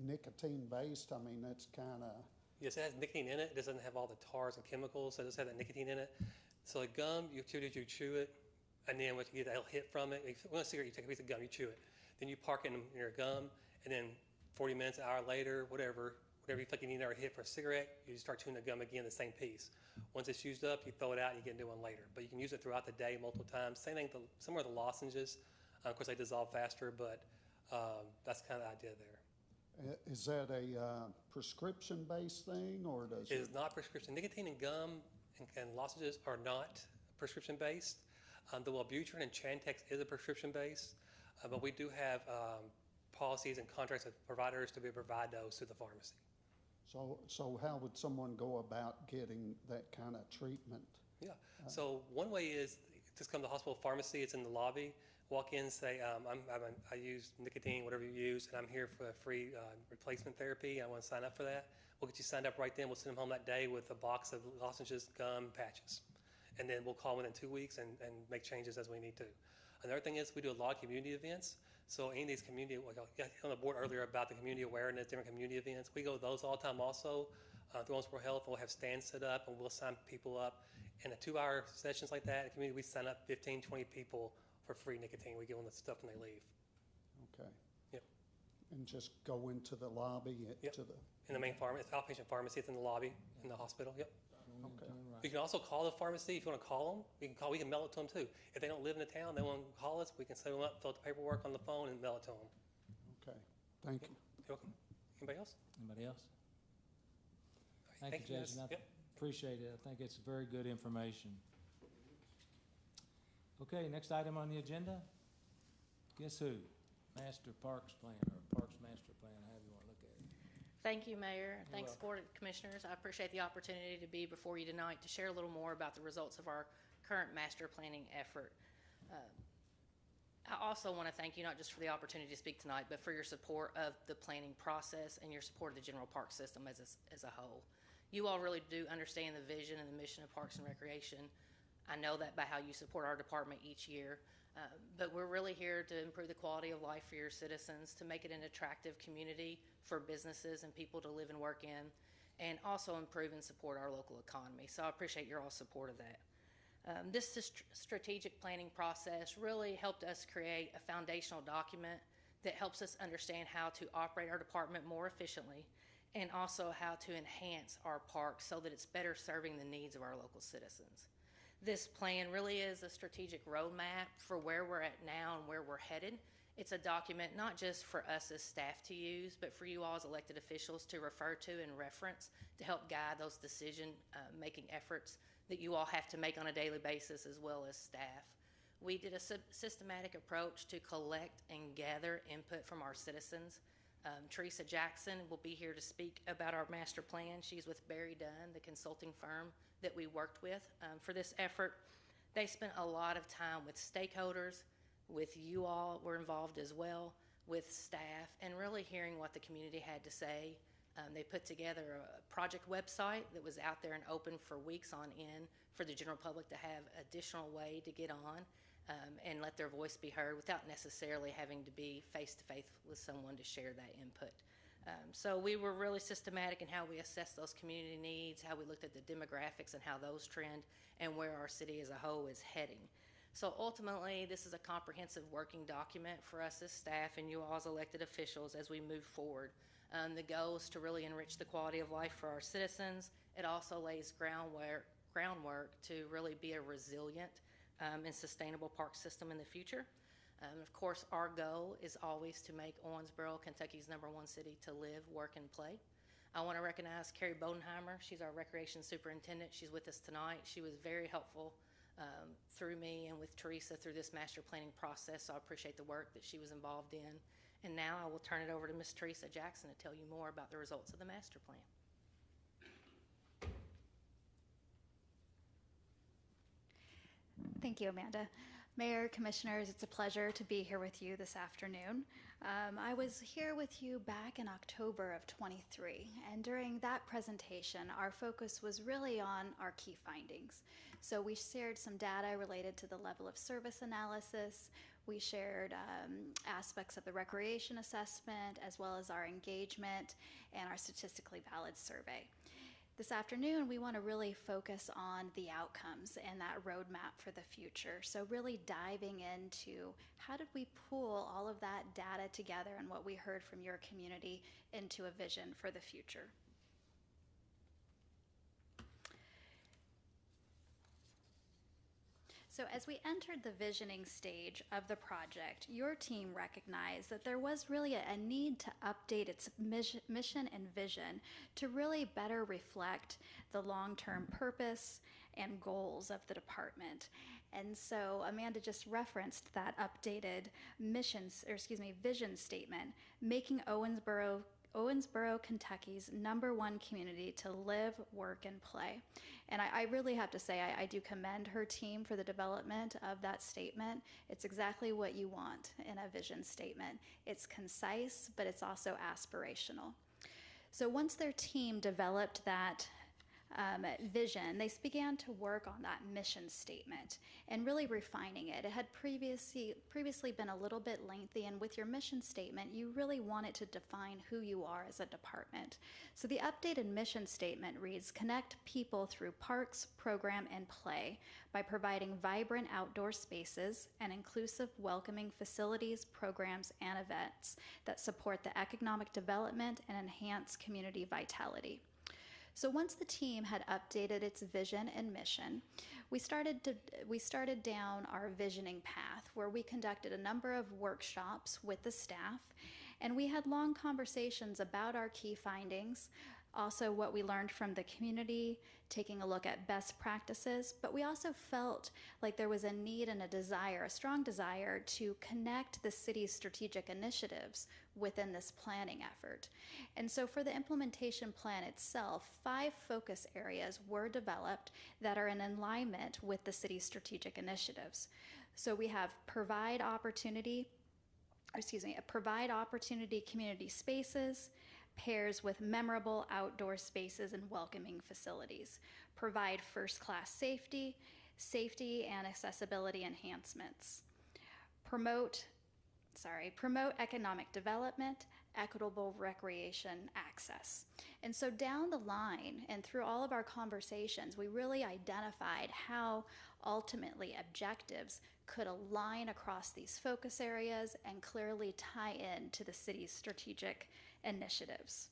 nicotine based? I mean, that's kind of... Yes, it has nicotine in it. It doesn't have all the tars and chemicals, so it does have that nicotine in it. So the gum, you chew it, and then once you get that hit from it, when a cigarette, you take a piece of gum, you chew it. Then you park it in your gum, and then 40 minutes, an hour later, whatever you feel like you need another hit for a cigarette, you just start chewing the gum again, the same piece. Once it's used up, you throw it out, and you get a new one later. But you can use it throughout the day multiple times. Same thing, some are the lozenges. Of course, they dissolve faster, but that's kind of the idea there. Is that a prescription-based thing, or does It is not prescription. Nicotine and gum and lozenges are not prescription-based. The Wellbutrin and Chantix is a prescription-based, but we do have policies and contracts with providers to be able to provide those to the pharmacy. So how would someone go about getting that kind of treatment? Yeah. So one way is just come to the hospital pharmacy. It's in the lobby. Walk in, say, I use nicotine, whatever you use, and I'm here for a free replacement therapy. I want to sign up for that. We'll get you signed up right then. We'll send them home that day with a box of lozenges, gum, patches. And then we'll call within 2 weeks and make changes as we need to. Another thing is we do a lot of community events. So any of these community, like on the board earlier about the community awareness, different community events, we go to those all the time also. Through Owensboro Health, we'll have stands set up and we'll sign people up. In a 2-hour sessions like that, in the community, we sign up 15, 20 people for free nicotine. We give them the stuff when they leave. Okay. Yep. And just go into the lobby Yep. In the main pharmacy, it's outpatient pharmacy. It's in the lobby in the hospital. Yep. Okay. You can also call the pharmacy if you want to call them. We can mail it to them too. If they don't live in the town, they want to call us. We can set them up, fill out the paperwork on the phone, and mail it to them. Okay. Thank you. You're welcome. Anybody else? Anybody else? All right, Thank you, Jason. guys. Yep. Appreciate it. I think it's very good information. Okay, next item on the agenda. Guess who? Master Parks Plan, or Parks Master Plan, however you want to look at it. Thank you, Mayor. You're Thanks, welcome. Board of Commissioners. I appreciate the opportunity to be before you tonight to share a little more about the results of our current master planning effort. I also want to thank you not just for the opportunity to speak tonight, but for your support of the planning process and your support of the general park system as a whole. You all really do understand the vision and the mission of Parks and Recreation. I know that by how you support our department each year, but we're really here to improve the quality of life for your citizens, to make it an attractive community for businesses and people to live and work in, and also improve and support our local economy. So I appreciate your all support of that. This strategic planning process really helped us create a foundational document that helps us understand how to operate our department more efficiently and also how to enhance our parks so that it's better serving the needs of our local citizens. This plan really is a strategic roadmap for where we're at now and where we're headed. It's a document not just for us as staff to use, but for you all as elected officials to refer to and reference to help guide those decision-making efforts that you all have to make on a daily basis as well as staff. We did a systematic approach to collect and gather input from our citizens. Teresa Jackson will be here to speak about our master plan. She's with Barry Dunn, the consulting firm that we worked with for this effort. They spent a lot of time with stakeholders, with you all were involved as well, with staff, and really hearing what the community had to say. They put together a project website that was out there and open for weeks on end for the general public to have additional way to get on and let their voice be heard without necessarily having to be face-to-face with someone to share that input. So we were really systematic in how we assessed those community needs, how we looked at the demographics and how those trend, and where our city as a whole is heading. So ultimately, this is a comprehensive working document for us as staff and you all as elected officials as we move forward. The goal is to really enrich the quality of life for our citizens. It also lays groundwork to really be a resilient and sustainable park system in the future. Of course, our goal is always to make Owensboro, Kentucky's #1 city to live, work, and play. I want to recognize Carrie Bodenheimer. She's our recreation superintendent. She's with us tonight. She was very helpful through me and with Teresa through this master planning process, so I appreciate the work that she was involved in. And now I will turn it over to Ms. Teresa Jackson to tell you more about the results of the master plan. Thank you, Amanda. Mayor, Commissioners, it's a pleasure to be here with you this afternoon. I was here with you back in October of '23, and during that presentation, our focus was really on our key findings. So we shared some data related to the level of service analysis. We shared aspects of the recreation assessment, as well as our engagement and our statistically valid survey. This afternoon, we want to really focus on the outcomes and that roadmap for the future. So really diving into how did we pool all of that data together and what we heard from your community into a vision for the future. So as we entered the visioning stage of the project, your team recognized that there was really a need to update its mission and vision to really better reflect the long-term purpose and goals of the department. And so Amanda just referenced that updated vision statement, making Owensboro, Kentucky's #1 community to live, work, and play. And I really have to say, I do commend her team for the development of that statement. It's exactly what you want in a vision statement. It's concise, but it's also aspirational. So once their team developed that vision, they began to work on that mission statement and really refining it. It had previously been a little bit lengthy, and with your mission statement, you really wanted to define who you are as a department. So the updated mission statement reads, connect people through parks, program, and play by providing vibrant outdoor spaces and inclusive, welcoming facilities, programs, and events that support the economic development and enhance community vitality. So once the team had updated its vision and mission, we started down our visioning path, where we conducted a number of workshops with the staff, and we had long conversations about our key findings, also what we learned from the community, taking a look at best practices, but we also felt like there was a need and a strong desire to connect the city's strategic initiatives within this planning effort. And so for the implementation plan itself, 5 focus areas were developed that are in alignment with the city's strategic initiatives. So we have provide opportunity community spaces, pairs with memorable outdoor spaces and welcoming facilities. Provide first-class safety and accessibility enhancements. Promote economic development, equitable recreation access. And so down the line and through all of our conversations, we really identified how ultimately objectives could align across these focus areas and clearly tie in to the city's strategic initiatives.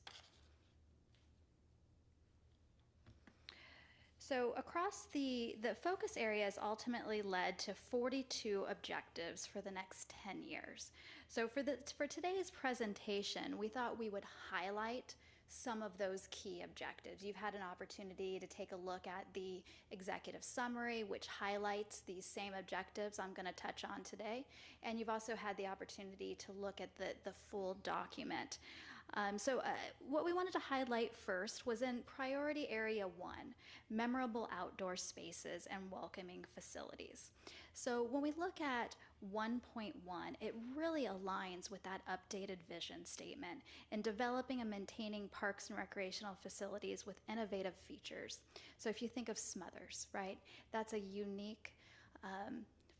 So across the focus areas ultimately led to 42 objectives for the next 10 years. So for today's presentation, we thought we would highlight some of those key objectives. You've had an opportunity to take a look at the executive summary, which highlights these same objectives I'm going to touch on today. And you've also had the opportunity to look at the full document. What we wanted to highlight first was in Priority Area 1, memorable outdoor spaces and welcoming facilities. So when we look at 1.1, it really aligns with that updated vision statement in developing and maintaining parks and recreational facilities with innovative features. So if you think of Smothers, right, that's a unique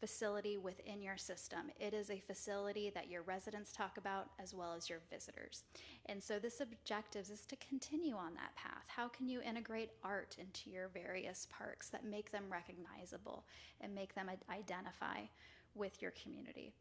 facility within your system. It is a facility that your residents talk about as well as your visitors. And so this objective is to continue on that path. How can you integrate art into your various parks that make them recognizable and make them identify with your community?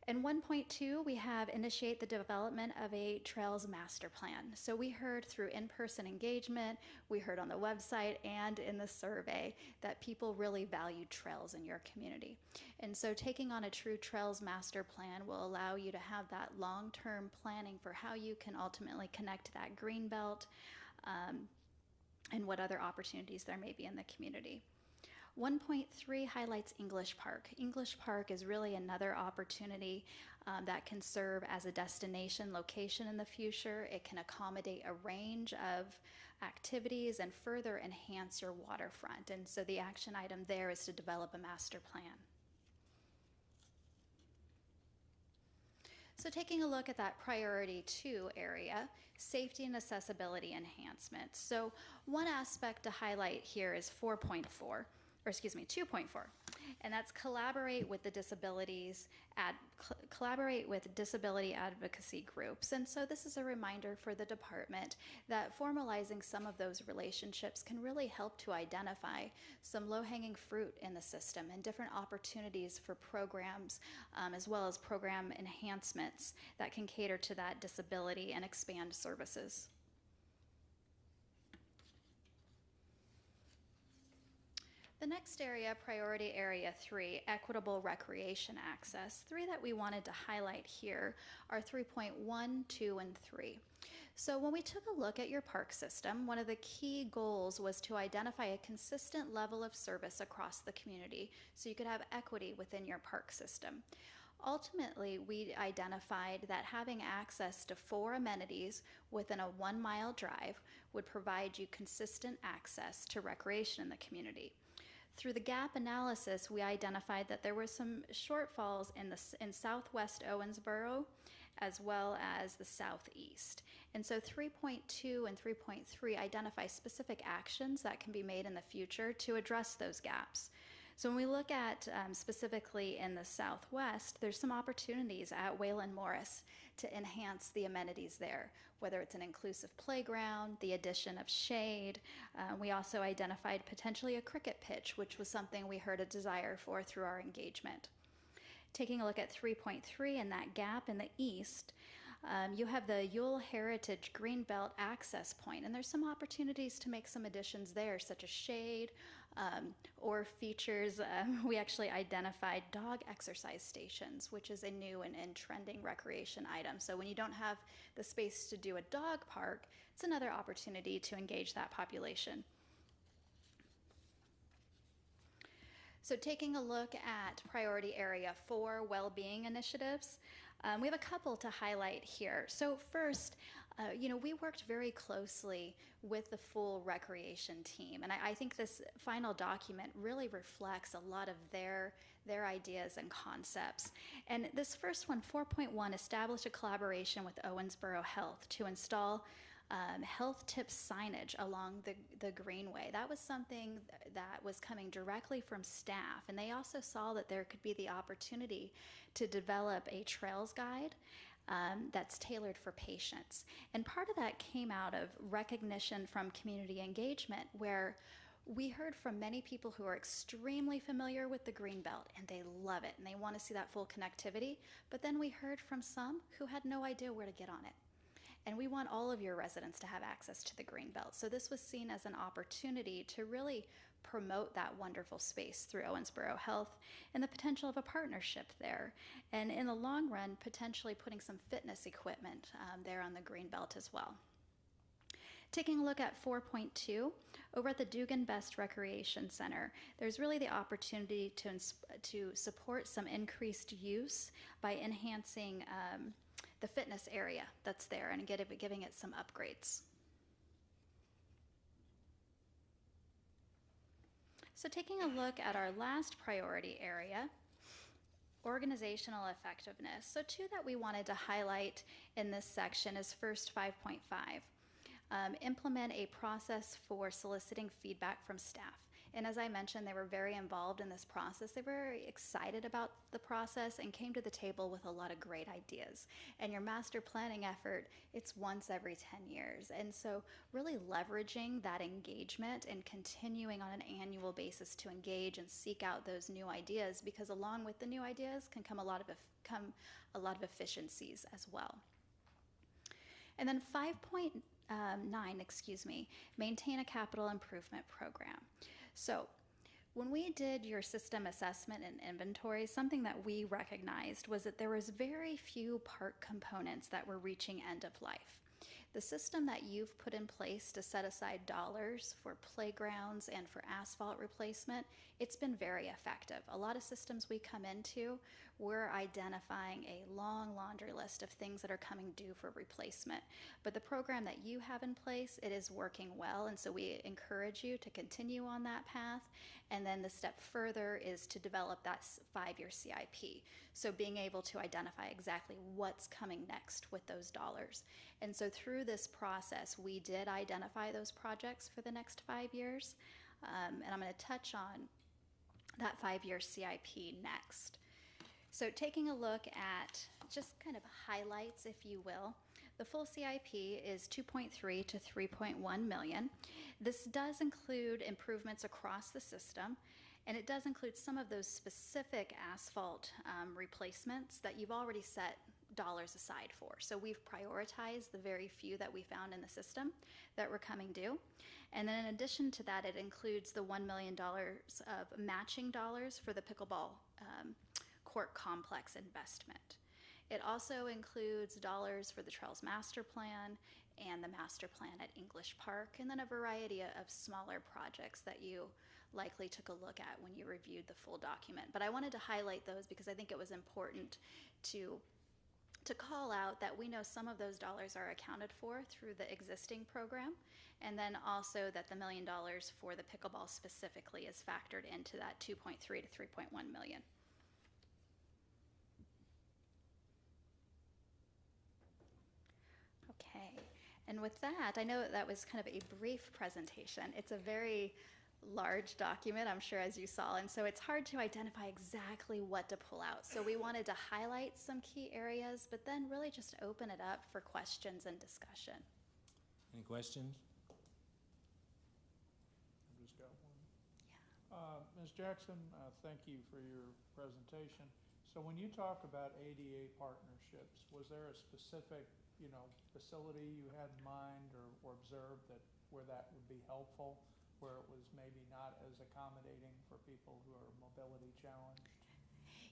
In 1.2, we have initiate the development of a trails master plan. So we heard through in-person engagement, we heard on the website and in the survey that people really value trails in your community. And so taking on a true trails master plan will allow you to have that long-term planning for how you can ultimately connect that green belt and what other opportunities there may be in the community. 1.3 highlights English Park. English Park is really another opportunity that can serve as a destination location in the future. It can accommodate a range of activities and further enhance your waterfront. And so the action item there is to develop a master plan. So taking a look at that priority 2 area, safety and accessibility enhancements. So one aspect to highlight here is 2.4, and that's collaborate with disability advocacy groups. And so this is a reminder for the department that formalizing some of those relationships can really help to identify some low-hanging fruit in the system and different opportunities for programs as well as program enhancements that can cater to that disability and expand services. The next area, priority area 3, equitable recreation access. 3 that we wanted to highlight here are 3.1, 2, and 3. So when we took a look at your park system, one of the key goals was to identify a consistent level of service across the community so you could have equity within your park system. Ultimately, we identified that having access to 4 amenities within a 1-mile drive would provide you consistent access to recreation in the community. Through the gap analysis, we identified that there were some shortfalls in southwest Owensboro as well as the southeast. And so 3.2 and 3.3 identify specific actions that can be made in the future to address those gaps. So when we look at specifically in the southwest, there's some opportunities at Wayland Morris to enhance the amenities there, whether it's an inclusive playground, the addition of shade. We also identified potentially a cricket pitch, which was something we heard a desire for through our engagement. Taking a look at 3.3 and that gap in the east, you have the Yule Heritage Greenbelt Access Point, and there's some opportunities to make some additions there, such as shade or features. We actually identified dog exercise stations, which is a new and trending recreation item. So when you don't have the space to do a dog park, it's another opportunity to engage that population. So taking a look at priority area 4, well-being initiatives, We have a couple to highlight here. So first, we worked very closely with the full recreation team, and I think this final document really reflects a lot of their ideas and concepts. And this first one, 4.1, established a collaboration with Owensboro Health to install health tips signage along the greenway. That was something that was coming directly from staff, and they also saw that there could be the opportunity to develop a trails guide that's tailored for patients. And part of that came out of recognition from community engagement, where we heard from many people who are extremely familiar with the Greenbelt and they love it and they want to see that full connectivity. But then we heard from some who had no idea where to get on it. And we want all of your residents to have access to the Greenbelt. So this was seen as an opportunity to really promote that wonderful space through Owensboro Health and the potential of a partnership there. And in the long run, potentially putting some fitness equipment there on the Greenbelt as well. Taking a look at 4.2, over at the Dugan Best Recreation Center, there's really the opportunity to support some increased use by enhancing the fitness area that's there and giving it some upgrades. So taking a look at our last priority area, organizational effectiveness. So two that we wanted to highlight in this section is first 5.5. Implement a process for soliciting feedback from staff. And as I mentioned, they were very involved in this process. They were very excited about the process and came to the table with a lot of great ideas. And your master planning effort, it's once every 10 years. And so really leveraging that engagement and continuing on an annual basis to engage and seek out those new ideas, because along with the new ideas can come a lot of efficiencies as well. And then 5.9, maintain a capital improvement program. So when we did your system assessment and inventory, something that we recognized was that there was very few part components that were reaching end of life. The system that you've put in place to set aside dollars for playgrounds and for asphalt replacement, it's been very effective. A lot of systems we come into, we're identifying a long laundry list of things that are coming due for replacement. But the program that you have in place, it is working well, and so we encourage you to continue on that path. And then the step further is to develop that 5-year CIP. So being able to identify exactly what's coming next with those dollars. And so through this process, we did identify those projects for the next 5 years. And I'm going to touch on that 5-year CIP next. So taking a look at just kind of highlights, if you will, the full CIP is 2.3 to 3.1 million. This does include improvements across the system, and it does include some of those specific asphalt replacements that you've already set dollars aside for. So we've prioritized the very few that we found in the system that were coming due. And then in addition to that, it includes the $1 million of matching dollars for the pickleball court complex investment. It also includes dollars for the Trails Master Plan and the Master Plan at English Park, and then a variety of smaller projects that you likely took a look at when you reviewed the full document. But I wanted to highlight those because I think it was important to call out that we know some of those dollars are accounted for through the existing program, and then also that the $1 million for the pickleball specifically is factored into that 2.3 to 3.1 million. Okay, and with that, I know that was kind of a brief presentation. It's a very large document, I'm sure, as you saw, and so it's hard to identify exactly what to pull out. So we wanted to highlight some key areas, but then really just open it up for questions and discussion. Any questions? I've just got one. Ms. Jackson, thank you for your presentation. So when you talk about ADA partnerships, was there a specific, facility you had in mind or observed where that would be helpful, where it was maybe not as accommodating for people who are mobility challenged?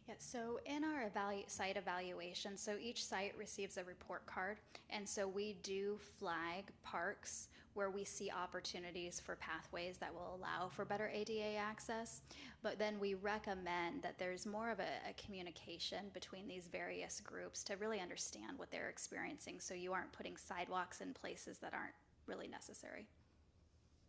Yeah, so in our site evaluation, so each site receives a report card, and so we do flag parks where we see opportunities for pathways that will allow for better ADA access. But then we recommend that there's more of a communication between these various groups to really understand what they're experiencing, so you aren't putting sidewalks in places that aren't really necessary.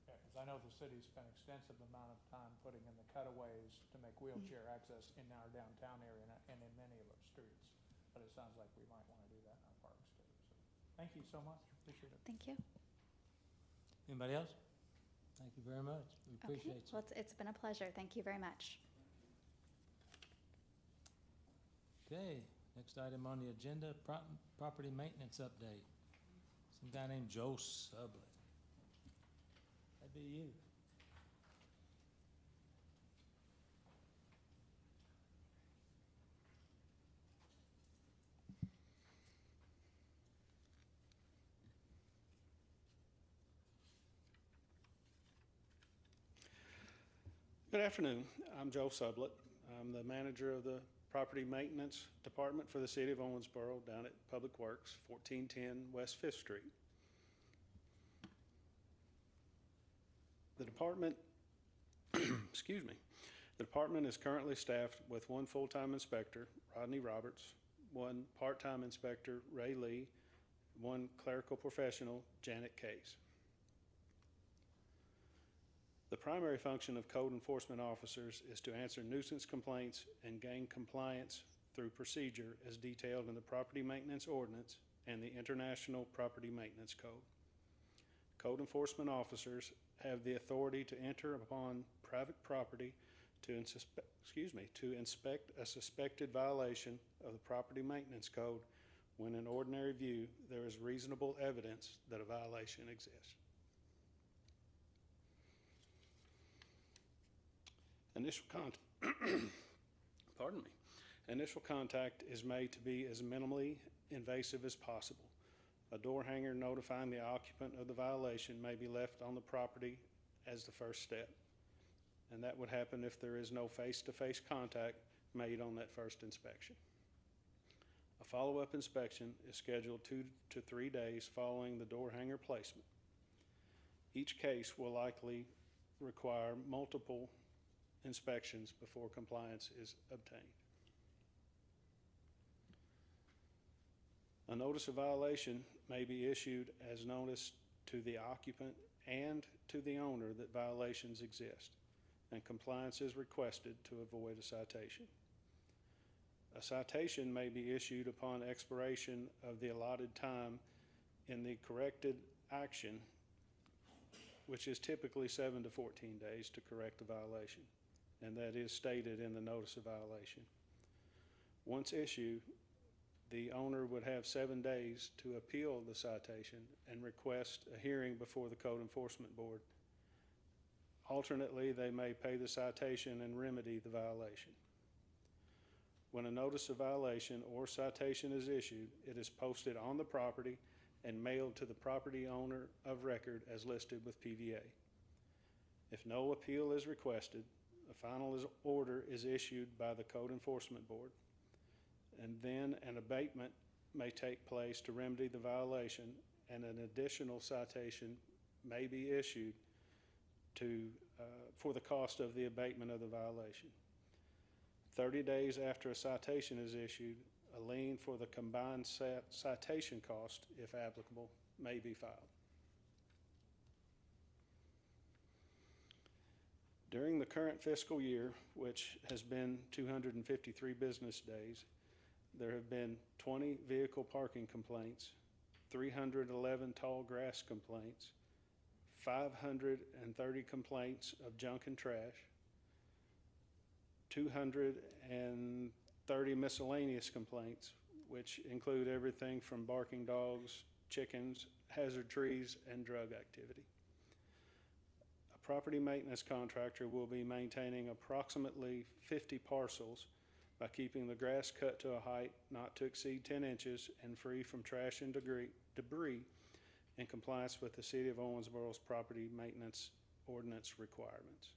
Yeah, because I know the city spent extensive amount of time putting in the cutaways to make wheelchair access in our downtown area and in many of our streets. But it sounds like we might want to do that in our parks too. So, thank you so much. Appreciate it. Thank you. Anybody else? Thank you very much. We appreciate you. Well, it's been a pleasure. Thank you very much. Okay, next item on the agenda, property maintenance update. Some guy named Joe Sublett. That'd be you. Good afternoon. I'm Joe Sublett. I'm the manager of the Property Maintenance Department for the City of Owensboro down at Public Works, 1410 West 5th Street. The department, excuse me, the department is currently staffed with one full-time inspector, Rodney Roberts, one part-time inspector, Ray Lee, one clerical professional, Janet Case. The primary function of code enforcement officers is to answer nuisance complaints and gain compliance through procedure as detailed in the Property Maintenance Ordinance and the International Property Maintenance Code. Code enforcement officers have the authority to enter upon private property to inspect a suspected violation of the Property Maintenance Code when in ordinary view there is reasonable evidence that a violation exists. Initial contact is made to be as minimally invasive as possible. A door hanger notifying the occupant of the violation may be left on the property as the first step, and that would happen if there is no face-to-face contact made on that first inspection. A follow-up inspection is scheduled 2 to 3 days following the door hanger placement. Each case will likely require multiple inspections before compliance is obtained. A notice of violation may be issued as notice to the occupant and to the owner that violations exist, and compliance is requested to avoid a citation. A citation may be issued upon expiration of the allotted time in the corrected action, which is typically 7 to 14 days to correct the violation, and that is stated in the notice of violation. Once issued, the owner would have 7 days to appeal the citation and request a hearing before the Code Enforcement Board. Alternately, they may pay the citation and remedy the violation. When a notice of violation or citation is issued, it is posted on the property and mailed to the property owner of record as listed with PVA. If no appeal is requested, a final order is issued by the Code Enforcement Board, and then an abatement may take place to remedy the violation, and an additional citation may be issued for the cost of the abatement of the violation. 30 days after a citation is issued, a lien for the combined citation cost, if applicable, may be filed. During the current fiscal year, which has been 253 business days, there have been 20 vehicle parking complaints, 311 tall grass complaints, 530 complaints of junk and trash, 230 miscellaneous complaints, which include everything from barking dogs, chickens, hazard trees, and drug activity. A property maintenance contractor will be maintaining approximately 50 parcels by keeping the grass cut to a height not to exceed 10 inches and free from trash and debris in compliance with the City of Owensboro's property maintenance ordinance requirements.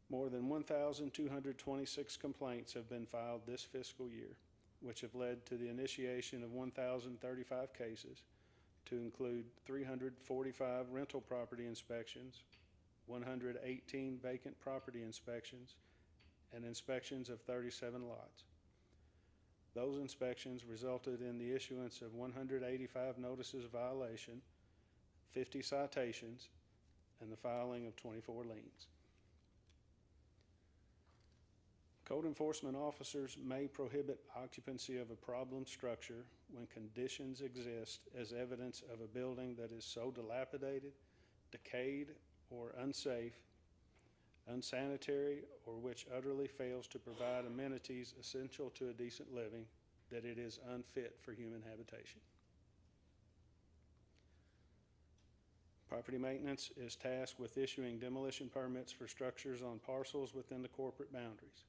More than 1,226 complaints have been filed this fiscal year, which have led to the initiation of 1,035 cases, to include 345 rental property inspections, 118 vacant property inspections, and inspections of 37 lots. Those inspections resulted in the issuance of 185 notices of violation, 50 citations, and the filing of 24 liens. Code enforcement officers may prohibit occupancy of a problem structure when conditions exist as evidence of a building that is so dilapidated, decayed, or unsafe, unsanitary, or which utterly fails to provide amenities essential to a decent living, that it is unfit for human habitation. Property maintenance is tasked with issuing demolition permits for structures on parcels within the corporate boundaries.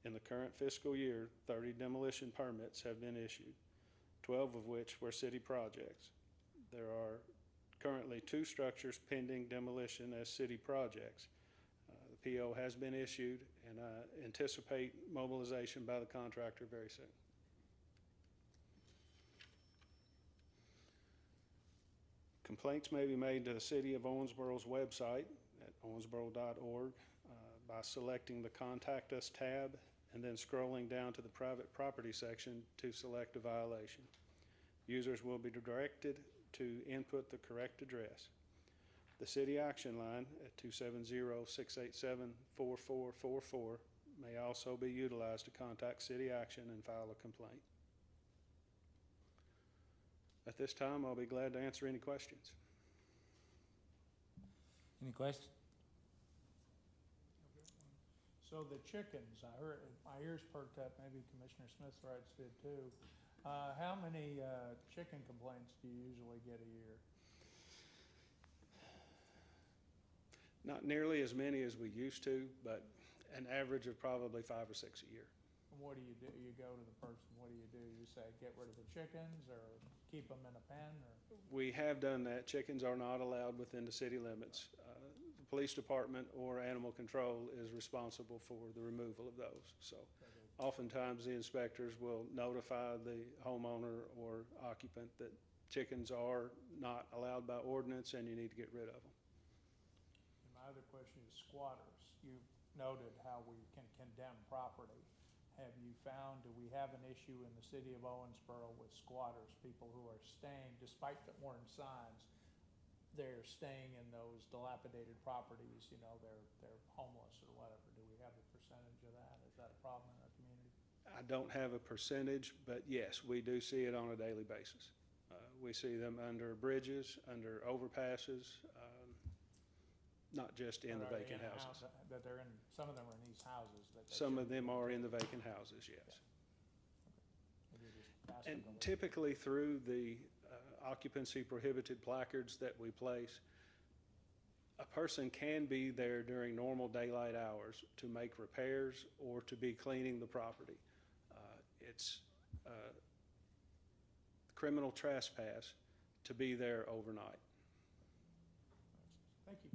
In the current fiscal year, 30 demolition permits have been issued, 12 of which were city projects. There are currently 2 structures pending demolition as city projects. The PO has been issued, and I anticipate mobilization by the contractor very soon. Complaints may be made to the City of Owensboro's website at owensboro.org by selecting the Contact Us tab and then scrolling down to the Private Property section to select a violation. Users will be directed to input the correct address. The City Action Line at 270-687-4444 may also be utilized to contact City Action and file a complaint. At this time, I'll be glad to answer any questions. Any questions? So the chickens, I heard, my ears perked up, maybe Commissioner Smithwright's did too. How many chicken complaints do you usually get a year? Not nearly as many as we used to, but an average of probably 5 or 6 a year. And what do? You go to the person, what do? You say, get rid of the chickens or keep them in a pen? Or? We have done that. Chickens are not allowed within the city limits. The police department or animal control is responsible for the removal of those. So oftentimes the inspectors will notify the homeowner or occupant that chickens are not allowed by ordinance and you need to get rid of them. And my other question is squatters. You noted how we can condemn property. Have you found, do we have an issue in the city of Owensboro with squatters, people who are staying, despite the orange signs, they're staying in those dilapidated properties, you know, they're homeless or whatever? Do we have a percentage of that? Is that a problem in our community? I don't have a percentage, but yes, we do see it on a daily basis. We see them under bridges, under overpasses, not just in the vacant houses. That they're in, some of them are in these houses. Some of them are in the vacant houses, yes. Okay. And typically through the occupancy prohibited placards that we place, a person can be there during normal daylight hours to make repairs or to be cleaning the property. It's criminal trespass to be there overnight. Thank you.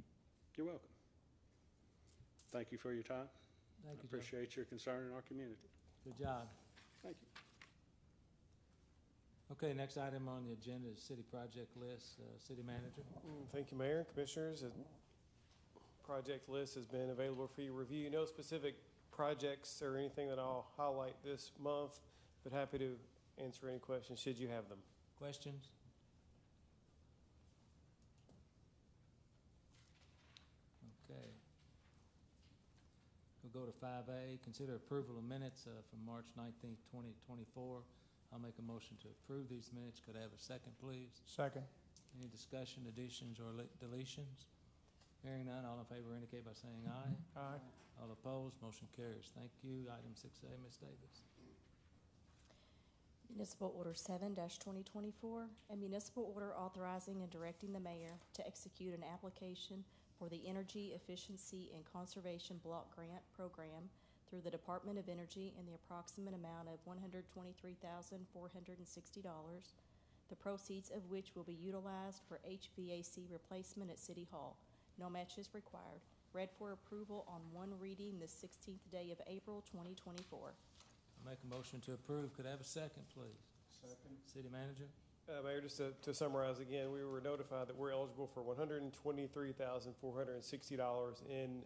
You're welcome. Thank you for your time. Thank you, I appreciate your concern in our community. Good job. Thank you. Okay, next item on the agenda is city project list. City manager. Thank you, Mayor and Commissioners. The project list has been available for your review. No specific projects or anything that I'll highlight this month, but happy to answer any questions should you have them. Questions? Okay. We'll go to 5A, consider approval of minutes from March 19th, 2024. I'll make a motion to approve these minutes. Could I have a second, please? Second. Any discussion, additions, or deletions? Hearing none, all in favor indicate by saying aye. Aye. All opposed, motion carries. Thank you. Item 6A, Ms. Davis. Municipal Order 7-2024, a municipal order authorizing and directing the mayor to execute an application for the Energy Efficiency and Conservation Block Grant Program through the Department of Energy in the approximate amount of $123,460, the proceeds of which will be utilized for HVAC replacement at City Hall. No match is required. Read for approval on one reading the 16th day of April 2024. I'll make a motion to approve. Could I have a second, please? Second. City manager? Mayor, just to summarize again, we were notified that we're eligible for $123,460 in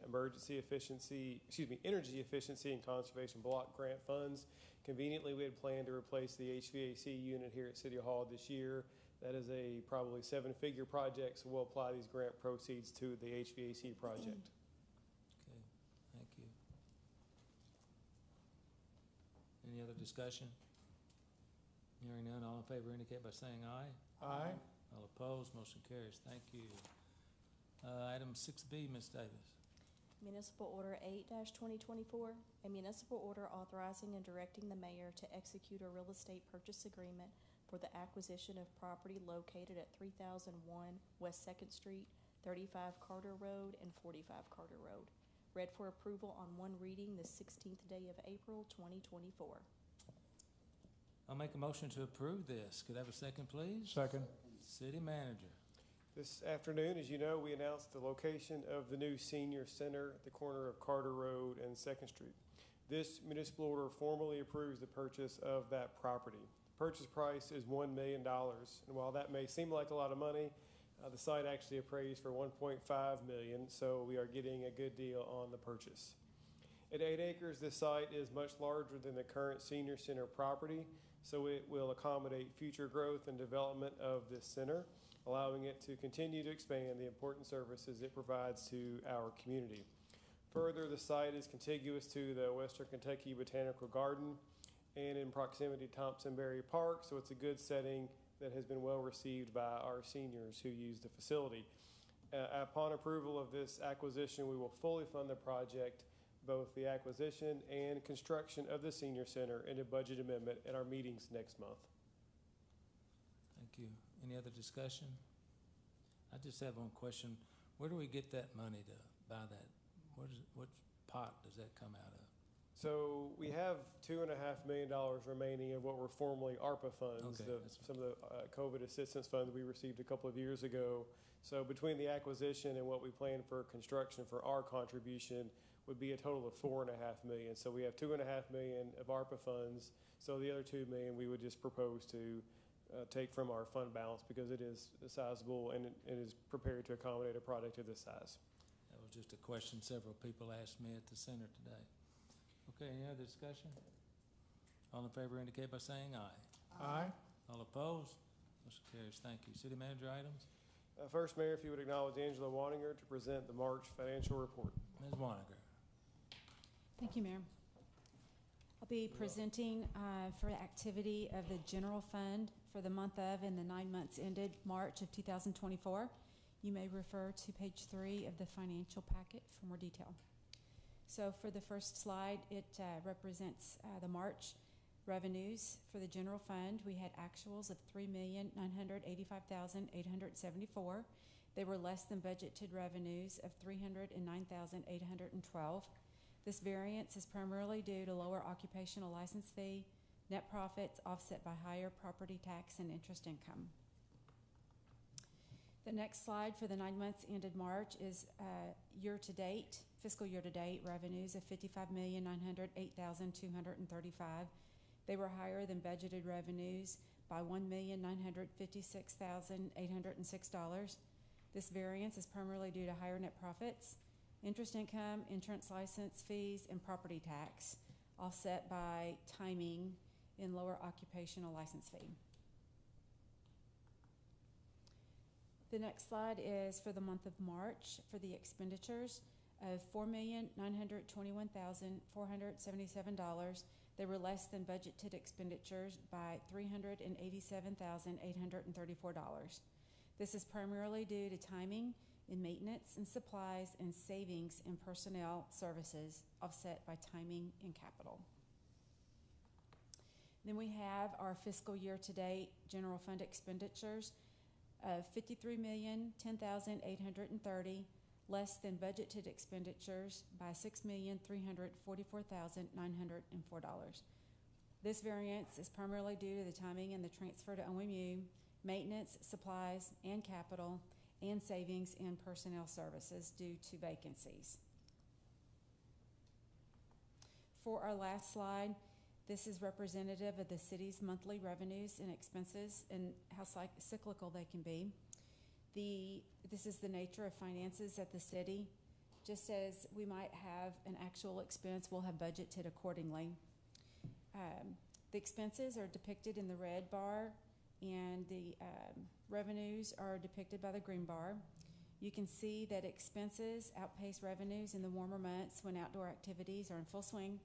energy efficiency and conservation block grant funds. Conveniently, we had planned to replace the HVAC unit here at City Hall this year. That is a probably 7-figure project, so we'll apply these grant proceeds to the HVAC project. Okay, thank you. Any other discussion? Hearing none, all in favor indicate by saying aye. Aye. All opposed, motion carries. Thank you. Item 6B, Ms. Davis. Municipal Order 8-2024, a municipal order authorizing and directing the mayor to execute a real estate purchase agreement for the acquisition of property located at 3001 West 2nd Street, 35 Carter Road, and 45 Carter Road. Read for approval on one reading the 16th day of April, 2024. I'll make a motion to approve this. Could I have a second, please? Second. City manager. This afternoon, as you know, we announced the location of the new senior center at the corner of Carter Road and 2nd Street. This municipal order formally approves the purchase of that property. The purchase price is $1 million, and while that may seem like a lot of money, the site actually appraised for $1.5 million, so we are getting a good deal on the purchase. At 8 acres, this site is much larger than the current senior center property, so it will accommodate future growth and development of this center, allowing it to continue to expand the important services it provides to our community. Further, the site is contiguous to the Western Kentucky Botanical Garden and in proximity to Thompson-Berry Park, so it's a good setting that has been well received by our seniors who use the facility. Upon approval of this acquisition, we will fully fund the project, both the acquisition and construction of the senior center, in a budget amendment at our meetings next month. Thank you. Any other discussion? I just have one question. Where do we get that money to buy that? What pot does that come out of? So we have $2.5 million remaining of what were formerly ARPA funds, Okay, some of the COVID assistance funds we received a couple of years ago. So between the acquisition and what we plan for construction for our contribution would be a total of $4.5 million. So we have $2.5 million of ARPA funds. So the other $2 million we would just propose to take from our fund balance because it is sizable and it is prepared to accommodate a project of this size. That was just a question several people asked me at the center today. Okay, any other discussion? All in favor indicate by saying aye. Aye. All opposed? Motion carries. Thank you. City manager items? First, Mayor, if you would acknowledge Angela Waninger to present the March financial report. Ms. Waniger. Thank you, Mayor. I'll be presenting for the activity of the general fund for the month of and the 9 months ended March of 2024. You may refer to page 3 of the financial packet for more detail. So for the first slide, it represents the March revenues for the general fund. We had actuals of $3,985,874. They were less than budgeted revenues of $309,812. This variance is primarily due to lower occupational license fee, net profits offset by higher property tax and interest income. The next slide for the 9 months ended March is year-to-date, fiscal year-to-date revenues of $55,908,235. They were higher than budgeted revenues by $1,956,806. This variance is primarily due to higher net profits, interest income, insurance license fees, and property tax, offset by timing in lower occupational license fee. The next slide is for the month of March for the expenditures of $4,921,477. They were less than budgeted expenditures by $387,834. This is primarily due to timing in maintenance and supplies and savings in personnel services, offset by timing in capital. Then we have our fiscal year-to-date general fund expenditures of $53,010,830, less than budgeted expenditures by $6,344,904. This variance is primarily due to the timing and the transfer to OMU, maintenance, supplies, and capital, and savings in personnel services due to vacancies. For our last slide, This is representative of the city's monthly revenues and expenses and how cyclical they can be. This is the nature of finances at the city. Just as we might have an actual expense, we'll have budgeted accordingly. The expenses are depicted in the red bar, and the revenues are depicted by the green bar. You can see that expenses outpace revenues in the warmer months when outdoor activities are in full swing.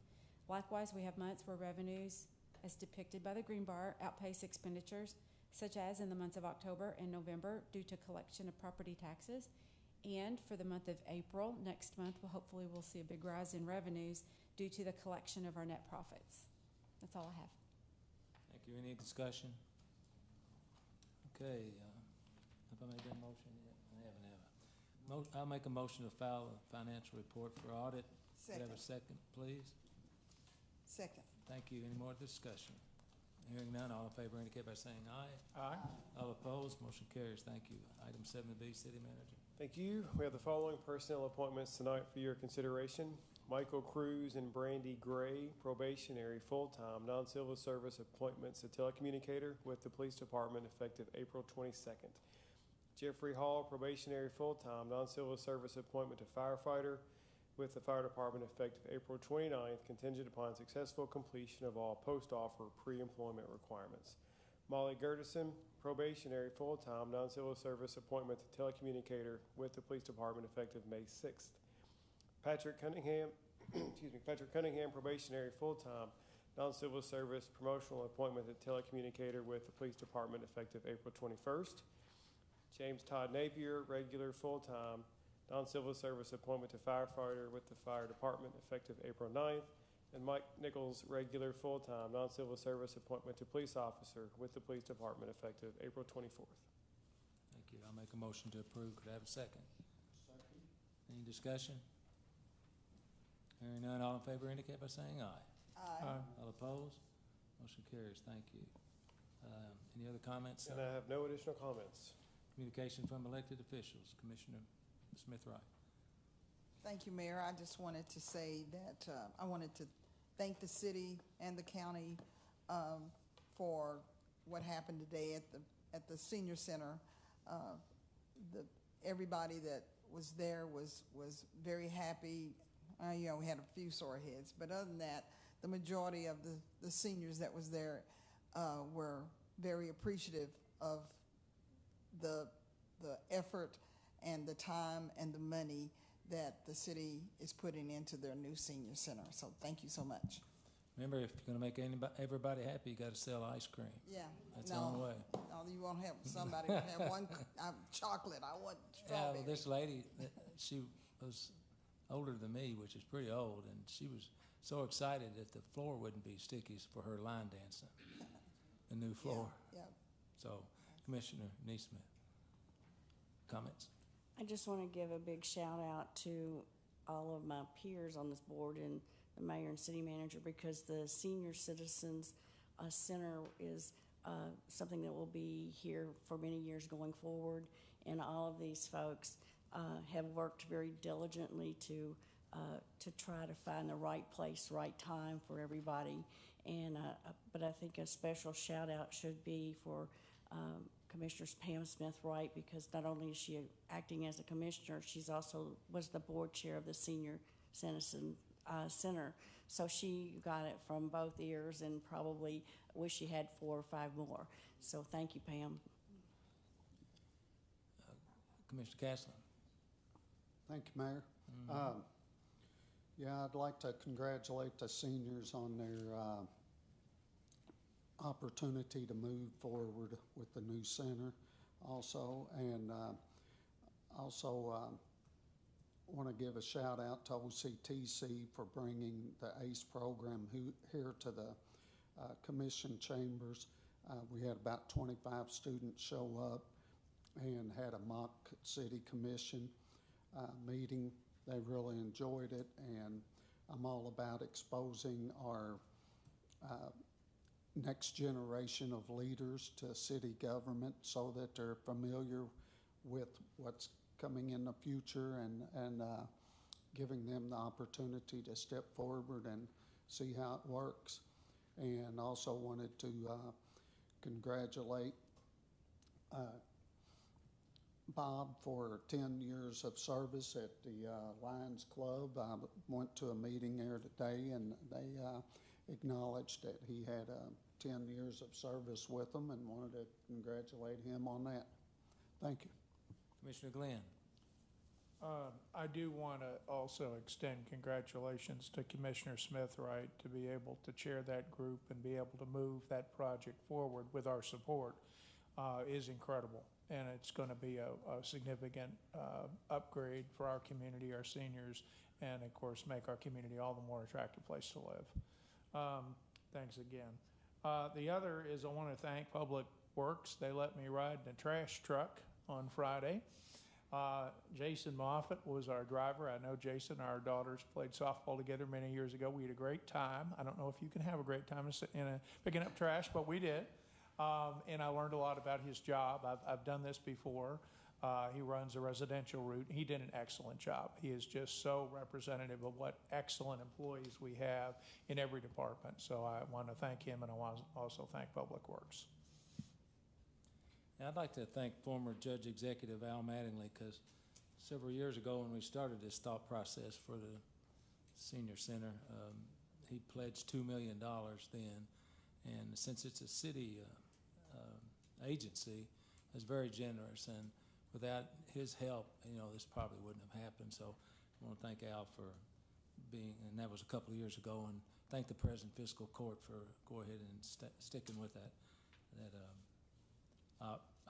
Likewise, we have months where revenues, as depicted by the green bar, outpace expenditures, such as in the months of October and November due to collection of property taxes. And for the month of April, next month, we'll see a big rise in revenues due to the collection of our net profits. That's all I have. Thank you. Any discussion? Okay, have I made that motion yet? I haven't. I'll make a motion to file a financial report for audit. Could I have a second, please? Second. Thank you. Any more discussion? Hearing none, all in favor indicate by saying aye. Aye. All opposed, motion carries. Thank you. Item 7B, City Manager. Thank you. We have the following personnel appointments tonight for your consideration. Michael Cruz and Brandy Gray, probationary, full-time, non-civil service appointments, a telecommunicator with the police department effective April 22nd. Jeffrey Hall, probationary, full-time, non-civil service appointment to firefighter with the fire department effective April 29th, contingent upon successful completion of all post-offer pre-employment requirements. Molly Gertison, probationary, full-time, non-civil service appointment to telecommunicator with the police department effective May 6th. Patrick Cunningham, Patrick Cunningham, probationary, full-time, non-civil service promotional appointment to telecommunicator with the police department effective April 21st. James Todd Napier, regular, full-time, non-civil service appointment to firefighter with the fire department effective April 9th. And Mike Nichols, regular, full-time, non-civil service appointment to police officer with the police department effective April 24th. Thank you. I'll make a motion to approve. Could I have a second? Second. Any discussion? Hearing none, all in favor indicate by saying aye. Aye. All opposed? Motion carries. Thank you. Any other comments? And I have no additional comments. Communication from elected officials. Commissioner Smith-Wright. Thank you, Mayor. I just wanted to say that I wanted to thank the city and the county for what happened today at the senior center. Everybody that was there was very happy. We had a few sore heads, but other than that, the majority of the seniors that was there were very appreciative of the effort and the time and the money that the city is putting into their new senior center. So thank you so much. Remember, if you're going to make everybody happy, you got to sell ice cream. Yeah. That's the only way. No, you won't have somebody to have one chocolate. I want strawberry. Yeah, well, this lady, she was older than me, which is pretty old, and she was so excited that the floor wouldn't be sticky for her line dancing, the new floor. Yeah. So, Commissioner Neesmith, comments? I just want to give a big shout out to all of my peers on this board and the mayor and city manager, because the Senior Citizens Center is something that will be here for many years going forward, and all of these folks have worked very diligently to try to find the right place, right time for everybody. And but I think a special shout out should be for Commissioner Pam Smith-Wright, because not only is she acting as a commissioner, she's also was the board chair of the Senior Citizen Center. So she got it from both ears, and probably wish she had 4 or 5 more. So thank you, Pam. Commissioner Castle. Thank you, Mayor. Yeah, I'd like to congratulate the seniors on their opportunity to move forward with the new center also, and also want to give a shout out to OCTC for bringing the ACE program here to the commission chambers. We had about 25 students show up and had a mock city commission meeting. They really enjoyed it, and I'm all about exposing our next generation of leaders to city government so that they're familiar with what's coming in the future, and giving them the opportunity to step forward and see how it works. And also wanted to congratulate Bob for 10 years of service at the Lions Club. I went to a meeting there today, and they acknowledged that he had 10 years of service with them, and wanted to congratulate him on that. Thank you. Commissioner Glenn. I do want to also extend congratulations to Commissioner Smith-Wright to be able to chair that group and be able to move that project forward with our support is incredible. And it's going to be a significant upgrade for our community, our seniors, and of course make our community all the more attractive place to live. Thanks again. The other is I want to thank Public Works. They let me ride in a trash truck on Friday. Jason Moffitt was our driver. I know Jason, our daughters played softball together many years ago. We had a great time. I don't know if you can have a great time picking up trash, but we did. And I learned a lot about his job. I've done this before. He runs a residential route. He did an excellent job. He is just so representative of what excellent employees we have in every department. So I want to thank him, and I want to also thank Public Works. And I'd like to thank former Judge Executive Al Mattingly, because several years ago when we started this thought process for the Senior Center, he pledged $2 million then. And since it's a city agency, it's very generous. And without his help, this probably wouldn't have happened. So I want to thank Al for being, and that was a couple of years ago, and thank the President Fiscal Court for going ahead and sticking with that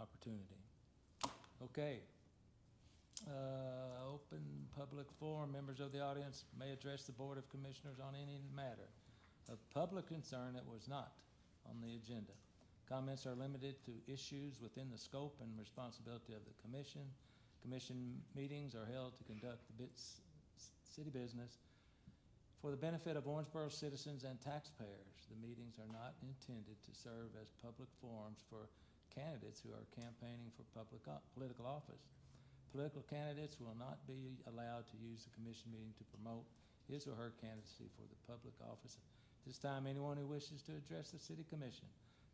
opportunity. Okay. Open public forum. Members of the audience may address the Board of Commissioners on any matter of public concern that was not on the agenda. Comments are limited to issues within the scope and responsibility of the Commission. Commission meetings are held to conduct the city business for the benefit of Owensboro citizens and taxpayers. The meetings are not intended to serve as public forums for candidates who are campaigning for political office. Political candidates will not be allowed to use the Commission meeting to promote his or her candidacy for the public office. At this time, anyone who wishes to address the City Commission,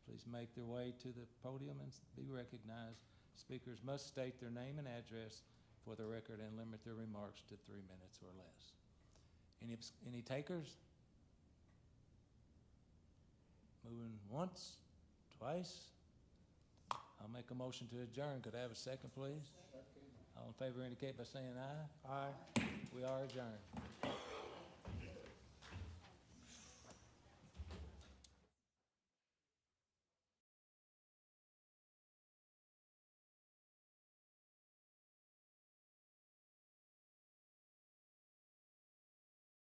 please make their way to the podium and be recognized. Speakers must state their name and address for the record and limit their remarks to 3 minutes or less. Any takers? Moving once, twice. I'll make a motion to adjourn. Could I have a second, please? All in favor indicate by saying aye. Aye. We are adjourned.